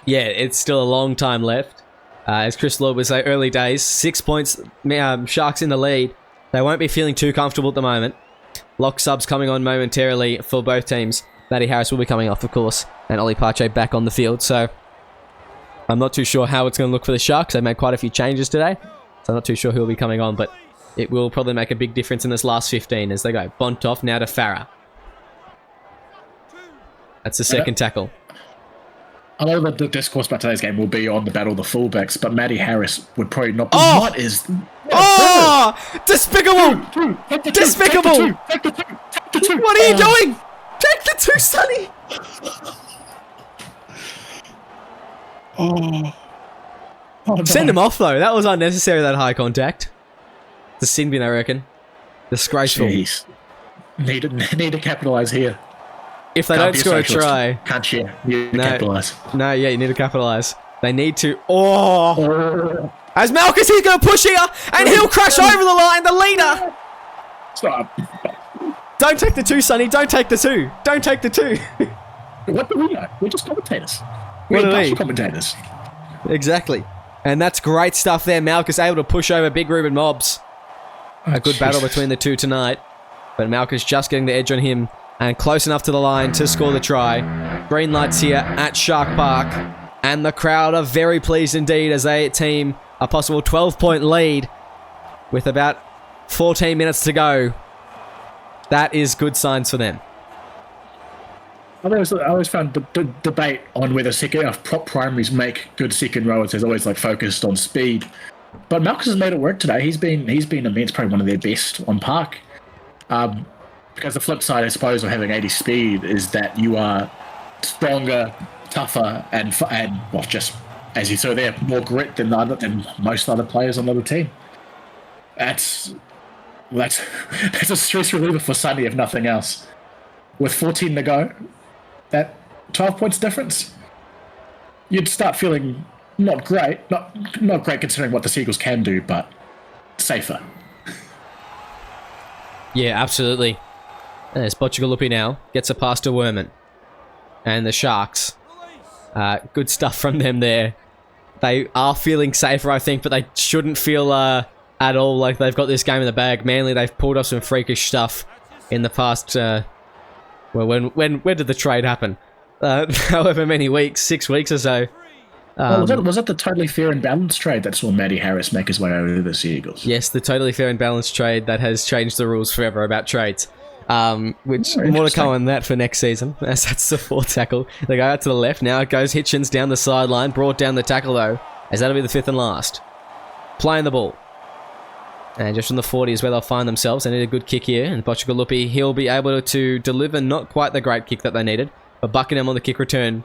A: Yeah, it's still a long time left. As Chris Lord would say, early days, 6 points, Sharks in the lead. They won't be feeling too comfortable at the moment. Lock subs coming on momentarily for both teams. Matty Harris will be coming off, of course, and Ollie Pache back on the field. So I'm not too sure how it's going to look for the Sharks. They made quite a few changes today, so I'm not too sure who will be coming on, but it will probably make a big difference in this last 15 as they go. Bontoff now to Farah. That's the second tackle.
B: I know that the discourse about today's game will be on the battle of the fullbacks, but Matty Harris would probably not be.
A: Oh!
B: What is...
A: Oh! Despicable! Despicable! What are you doing? Take the 2, Sonny!
B: Oh, no.
A: Send him off, though. That was unnecessary, that high contact. The sin bin, I reckon. Disgraceful.
B: Jeez. Need to capitalise here.
A: If they don't score a try...
B: Can't share. You need to capitalise.
A: No, yeah, you need to capitalise. They need to... Oh! As Malchus, he's going to push here, and he'll crash over the line, the leader!
B: Stop.
A: Don't take the 2, Sonny. Don't take the 2. Don't take the 2.
B: What do we know? We're just commentators.
A: What
B: We're
A: are we?
B: commentators.
A: Exactly. And that's great stuff there. Malchus able to push over Big Ruben Mobbs. A good battle between the two tonight. But Malchus just getting the edge on him and close enough to the line to score the try. Green lights here at Shark Park. And the crowd are very pleased indeed as they team a possible 12-point lead with about 14 minutes to go. That is good signs for them.
B: I always found the debate on whether prop primaries make good second rowers is always like focused on speed. But Malchus has made it work today. He's been immense, probably one of their best on park. Because the flip side, I suppose, of having 80 speed is that you are stronger, tougher, and well, just as you saw there, more grit than most other players on the other team. That's a stress reliever for Sonny, if nothing else. With 14 to go, that 12 points difference, you'd start feeling not great. Not great considering what the Seagulls can do, but safer.
A: Yeah, absolutely. And there's Botchagalupi now. Gets a pass to Werman. And the Sharks. Good stuff from them there. They are feeling safer, I think, but they shouldn't feel at all like they've got this game in the bag. Manly, they've pulled off some freakish stuff in the past... well, when did the trade happen? However many weeks, 6 weeks or so.
B: Was it the totally fair and balanced trade that saw Matty Harris make his way over to the Seagulls?
A: Yes, the totally fair and balanced trade that has changed the rules forever about trades. Which, more to come on that for next season, as that's the 4th tackle. They go out to the left, now it goes Hitchens down the sideline, brought down the tackle though, as that'll be the 5th and last. Playing the ball. And just from the 40 is where they'll find themselves. They need a good kick here, and Botchagalupi, he'll be able to deliver not quite the great kick that they needed, but Buckingham on the kick return,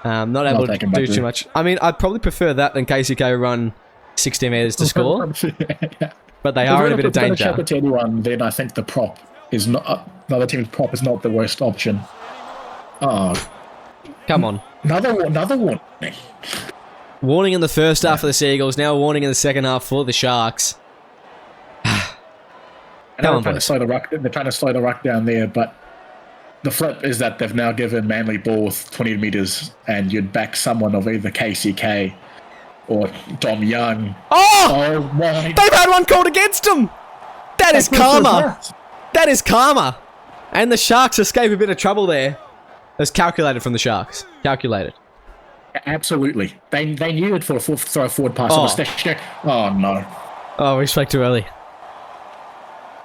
A: not able to do too much. I mean, I'd probably prefer that than KCK run 60 metres to score, but they are in a bit of danger.
B: If to anyone, then I think the prop is not, the other team's prop is not the worst option. Oh.
A: Come on.
B: Another warning.
A: Warning in the first half for the Seagulls, now a warning in the second half for the Sharks.
B: They're trying to slow the ruck down there, but the flip is that they've now given Manly ball with 20 metres, and you'd back someone of either KCK or Dom Young.
A: Oh
B: my!
A: They've had one called against them. That is karma. That is karma. And the Sharks escape a bit of trouble there. It was calculated from the Sharks. Calculated.
B: Absolutely. They knew it for throw a forward pass. Oh no.
A: Oh, we spoke too early.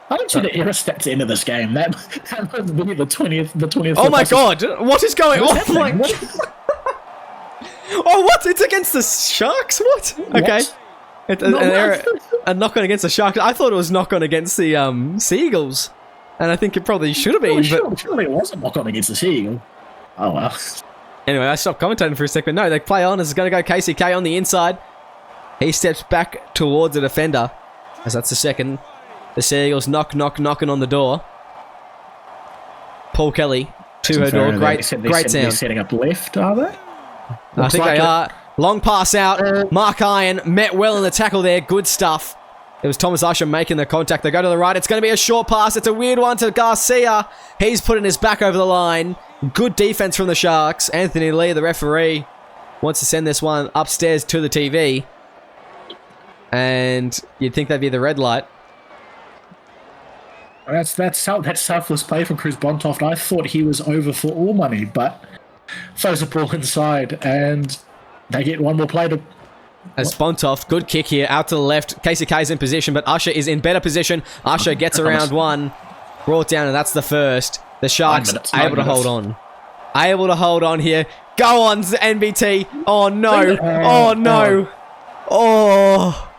B: I don't see the error stats into this game. That was the 20th.
A: Oh my god! What is going on? Oh, what? It's against the Sharks? What? Okay. A knock-on against the Sharks. I thought it was knock-on against the Seagulls. And I think it probably should have been.
B: Surely it wasn't knock-on against the Seagull. Oh well.
A: Anyway, I stopped commentating for a second. No, they play on. It's going to go KCK on the inside. He steps back towards the defender. As that's the second. The Seagulls knocking on the door. Paul Kelly to her door. Great sound.
B: They're setting up left, are they?
A: I think they are. Long pass out. Mark Iron met well in the tackle there. Good stuff. It was Thomas Usher making the contact. They go to the right. It's going to be a short pass. It's a weird one to Garcia. He's putting his back over the line. Good defense from the Sharks. Anthony Lee, the referee, wants to send this one upstairs to the TV. And you'd think that'd be the red light.
B: That's selfless play from Cruz Bontoft. I thought he was over for all money, but throws the ball inside, and they get one more play to.
A: As Bontoft, good kick here, out to the left. KCK is in position, but Usher is in better position. Usher gets around one, brought down, and that's the first. The Sharks able to hold on. Able to hold on here. Go on, NBT. Oh, no. Oh, no. Oh.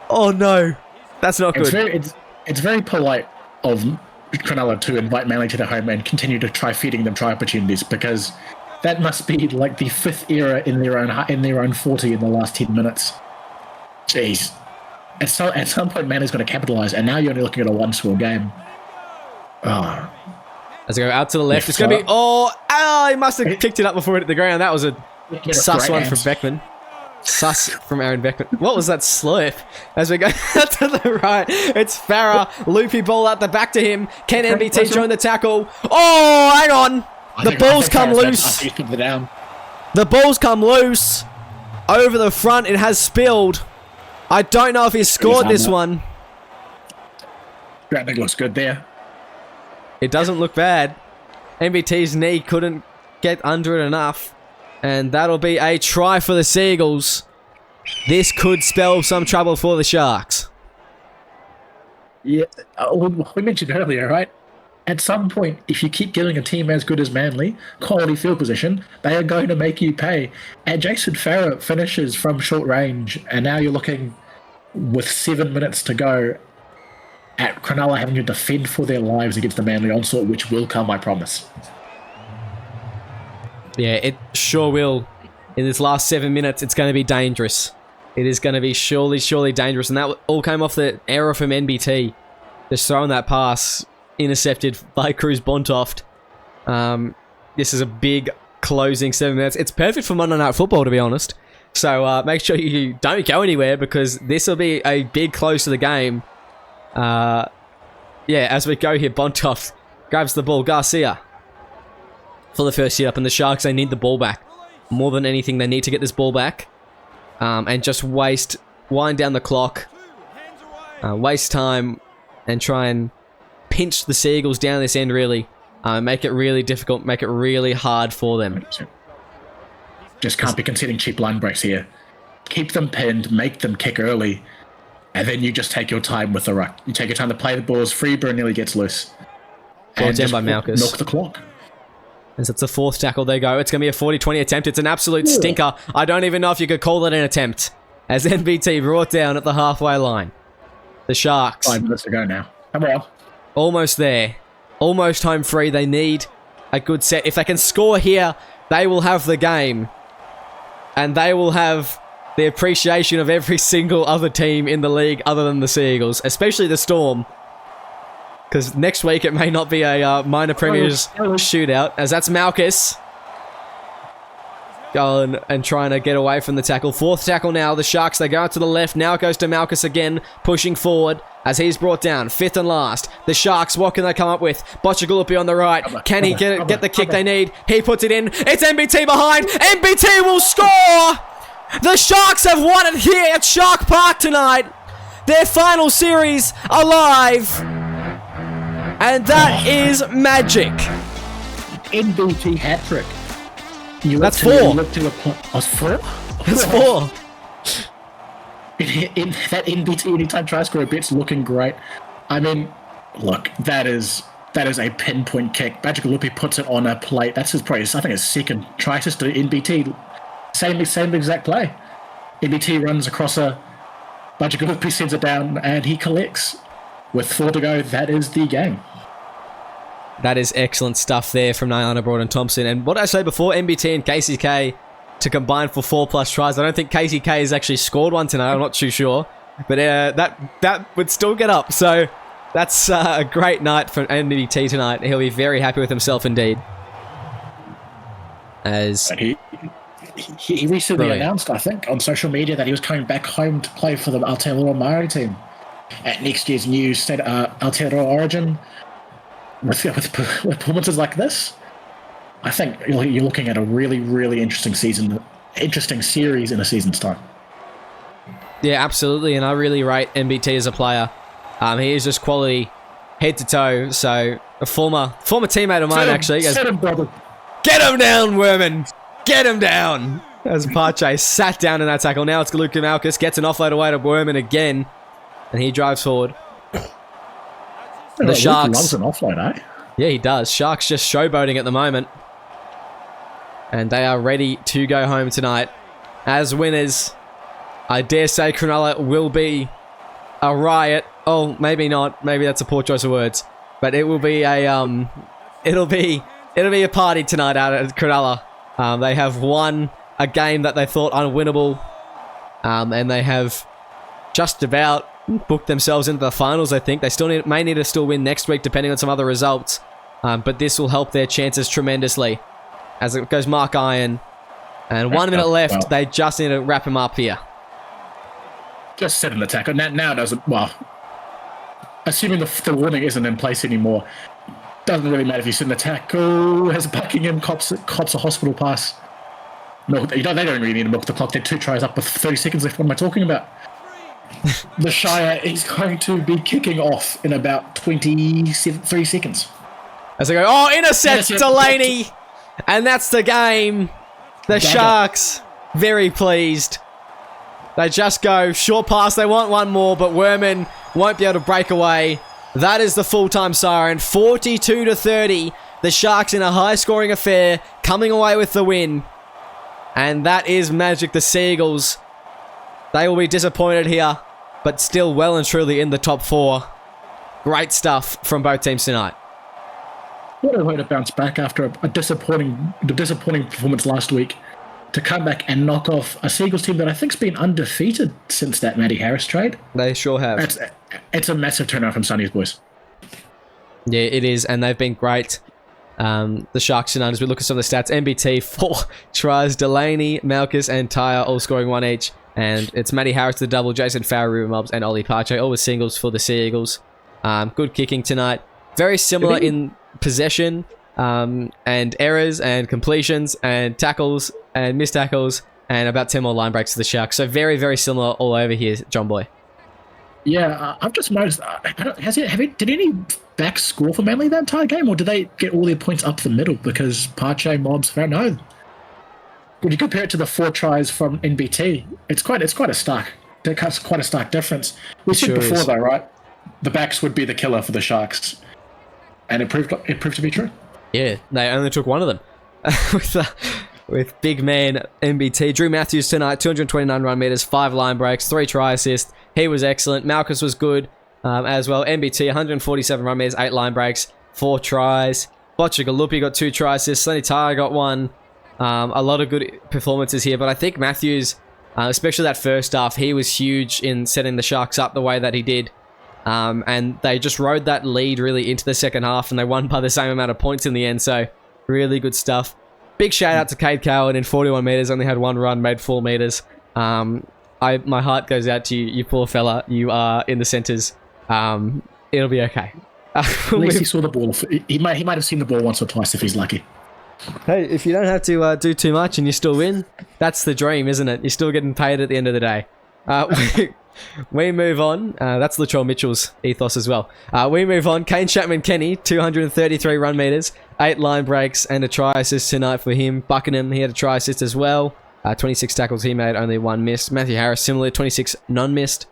A: Oh, no. That's not good.
B: It's very polite of Cronulla to invite Manly to their home and continue to try feeding them try opportunities, because that must be like the 5th error in their own 40 in the last 10 minutes. Jeez. At some point, Manly's going to capitalise, and now you're only looking at a one-score game. Oh.
A: As I go out to the left, it's going to be... Oh, he must have kicked it up before it hit the ground. That was a sus one from Beckman. Sus from Aaron Beckman. What was that slurp? As we go to the right, it's Farah. Loopy ball out the back to him. Can NBT join the tackle? Oh, hang on. The ball's come loose. The ball's come loose. Over the front, it has spilled. I don't know if he scored this one.
B: Grounding looks good there.
A: It doesn't look bad. NBT's knee couldn't get under it enough. And that'll be a try for the Seagulls. This could spell some trouble for the Sharks.
B: Yeah, we mentioned earlier, right? At some point, if you keep giving a team as good as Manly quality field position, they are going to make you pay. And Jason Farah finishes from short range, and now you're looking with 7 minutes to go at Cronulla having to defend for their lives against the Manly onslaught, which will come, I promise.
A: Yeah, it sure will. In this last 7 minutes, it's going to be dangerous. It is going to be surely dangerous. And that all came off the error from NBT. Just throwing that pass, intercepted by Cruz Bontoft. This is a big closing 7 minutes. It's perfect for Monday Night Football, to be honest. So make sure you don't go anywhere, because this will be a big close to the game. Yeah, as we go here, Bontoft grabs the ball. Garcia for the first hit up, and the Sharks, they need the ball back. More than anything, they need to get this ball back. And just wind down the clock. Waste time and try and pinch the Seagulls down this end, really. Make it really difficult, make it really hard for them.
B: Just can't be conceding cheap line breaks here. Keep them pinned, make them kick early, and then you just take your time with the ruck. You take your time to play the balls. Freeburn nearly gets loose.
A: Brought down by Malchus.
B: Milk the clock.
A: As it's the 4th tackle they go. It's going to be a 40-20 attempt. It's an absolute stinker. I don't even know if you could call it an attempt. As NBT brought down at the halfway line. The Sharks.
B: 5 minutes to go now. Come on.
A: Almost there. Almost home free. They need a good set. If they can score here, they will have the game. And they will have the appreciation of every single other team in the league other than the Seagulls. Especially the Storm. Because next week it may not be a minor premiers shootout, as that's Malchus going and trying to get away from the tackle. 4th tackle now. The Sharks, they go out to the left. Now it goes to Malchus again, pushing forward as he's brought down. 5th and last. The Sharks, what can they come up with? Botchagulupi on the right. Can he get the kick they need? He puts it in. It's NBT behind. NBT will score! The Sharks have won it here at Shark Park tonight. Their final series alive. And that is magic.
B: NBT hat-trick.
A: That's 4.
B: That's 4?
A: That's 4.
B: That NBT anytime try score bit's looking great. I mean, look, that is a pinpoint kick. Bajagalupi puts it on a plate. That's probably, I think, his second try assist to NBT. Same exact play. NBT runs across Bajagalupi sends it down, and he collects. With 4 to go, that is the game.
A: That is excellent stuff there from Nyana Broughton-Thompson. And what did I say before? NBT and KCK to combine for 4+ tries. I don't think KCK has actually scored one tonight. I'm not too sure. But that would still get up. So that's a great night for NBT tonight. He'll be very happy with himself indeed. As
B: he recently announced, I think, on social media that he was coming back home to play for the Aotearoa Māori team at next year's new Aotearoa Origin. With performances like this, I think you're looking at a really interesting series in a season's time.
A: Yeah, absolutely, and I really rate NBT as a player. He is just quality head to toe. So a former teammate of mine actually goes,
B: Set him, brother.
A: "Get him down, Werman! Get him down!" As Pache sat down in that tackle. Now it's Luka Malkus, gets an offload away to Werman again, and he drives forward. The Sharks
B: loves an offload, eh?
A: Yeah, he does. Sharks just showboating at the moment. And they are ready to go home tonight. As winners, I dare say Cronulla will be a riot. Oh, maybe not. Maybe that's a poor choice of words. But it will be a it'll be a party tonight out at Cronulla. They have won a game that they thought unwinnable. And they have just about booked themselves into the finals, I think. They still may need to still win next week, depending on some other results. But this will help their chances tremendously. As it goes Mark Iron. And 1 minute left.
B: Well,
A: they just need to wrap him up here.
B: just set an attack. Now doesn't, well, assuming the warning isn't in place anymore, doesn't really matter if you set an attack. Oh, has Buckingham cops a hospital pass. No, they don't really need to milk the clock. They're 2 tries up with 30 seconds left. What am I talking about? The Shire is going to be kicking off in about 3 seconds.
A: As they go, oh, intercept Delaney! And that's the game. The Sharks, very pleased. They just go, short pass, they want one more, but Werman won't be able to break away. That is the full-time siren, 42-30. The Sharks in a high-scoring affair, coming away with the win. And that is magic. The Seagulls, they will be disappointed here, but still well and truly in the top 4. Great stuff from both teams tonight.
B: What a way to bounce back after a disappointing performance last week, to come back and knock off a Seagulls team that I think's been undefeated since that Matty Harris trade.
A: They sure have.
B: It's a massive turnout from Sonny's boys.
A: Yeah, it is, and they've been great. The Sharks tonight, as we look at some of the stats, MBT 4 tries, Delaney, Malkus, and Tyre all scoring 1 each. And it's Matty Harris the double, Jason Farrer, Ruben Mobbs, and Ollie Pache, all with singles for the Seagulls. Good kicking tonight. Very similar in possession, and errors, and completions, and tackles, and missed tackles, and about 10 more line breaks to the Sharks. So very, very similar all over here, John Boy.
B: Yeah, I've just noticed, did any backs score for Manly that entire game, or did they get all their points up the middle? Because Pache, Mobbs, I don't know. When you compare it to the 4 tries from NBT, it's quite a stark difference. We said before, though, right? The backs would be the killer for the Sharks, and it proved to be true.
A: Yeah, they only took one of them with big man MBT. Drew Matthews tonight, 229 run meters, 5 line breaks, 3 try assists. He was excellent. Malkus was good as well. MBT, 147 run meters, 8 line breaks, 4 tries. Boccia Galupi got 2 try assists. Lenny Tyre got 1. A lot of good performances here, but I think Matthews, especially that first half, he was huge in setting the Sharks up the way that he did. And they just rode that lead really into the second half, and they won by the same amount of points in the end, so really good stuff. Big shout out to Cade Cowan in 41 meters, only had 1 run, made 4 meters. My heart goes out to you, you poor fella. You are in the centres. It'll be okay.
B: At least he saw the ball. He might have seen the ball once or twice if he's lucky.
A: Hey, if you don't have to do too much and you still win, that's the dream, isn't it? You're still getting paid at the end of the day. We move on. That's Latrell Mitchell's ethos as well. We move on. Kane Chapman-Kenny, 233 run meters, 8 line breaks, and a try assist tonight for him. Buckingham, he had a try assist as well. 26 tackles he made, only 1 missed. Matthew Harris, similarly, 26 none-missed.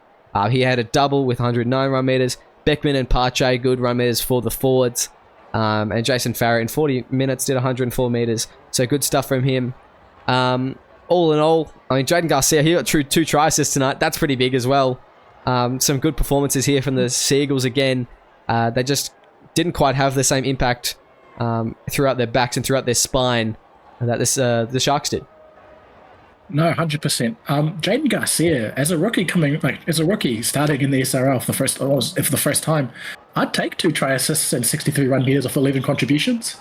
A: He had a double with 109 run meters. Beckman and Pache, good run meters for the forwards. And Jason Farrer in 40 minutes did 104 meters. So good stuff from him. All in all, I mean, Jaden Garcia, he got 2 try assists tonight. That's pretty big as well. Some good performances here from the Seagulls again. They just didn't quite have the same impact throughout their backs and throughout their spine that the Sharks did.
B: No, 100%. Jaden Garcia, as a rookie starting in the SRL for the first time, I'd take 2 try assists and 63 run meters off 11 contributions.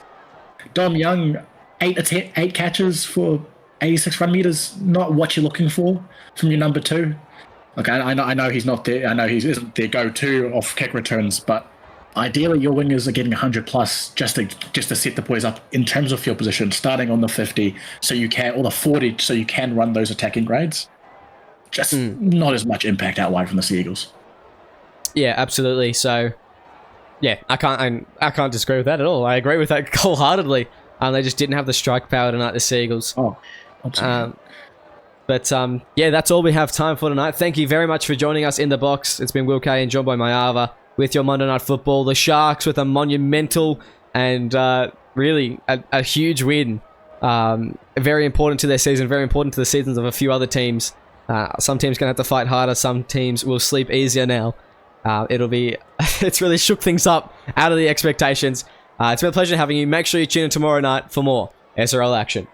B: Dom Young, 8 catches for 86 run meters, not what you're looking for from your number 2. Like I know he's not there. I know he isn't their go-to off kick returns, but ideally your wingers are getting 100 plus just to set the boys up in terms of field position, starting on the 50, so you can, or the 40, so you can run those attacking grades. Just not as much impact out wide from the Seagulls.
A: Yeah, absolutely. So Yeah, I can't disagree with that at all. I agree with that wholeheartedly. They just didn't have the strike power tonight, the Seagulls.
B: Oh, absolutely.
A: But yeah, that's all we have time for tonight. Thank you very much for joining us in the box. It's been Will Kay and joined by Mayava with your Monday Night Football. The Sharks with a monumental and really a huge win. Very important to their season, very important to the seasons of a few other teams. Some teams going to have to fight harder. Some teams will sleep easier now. It's really shook things up out of the expectations. It's been a pleasure having you. Make sure you tune in tomorrow night for more SRL action.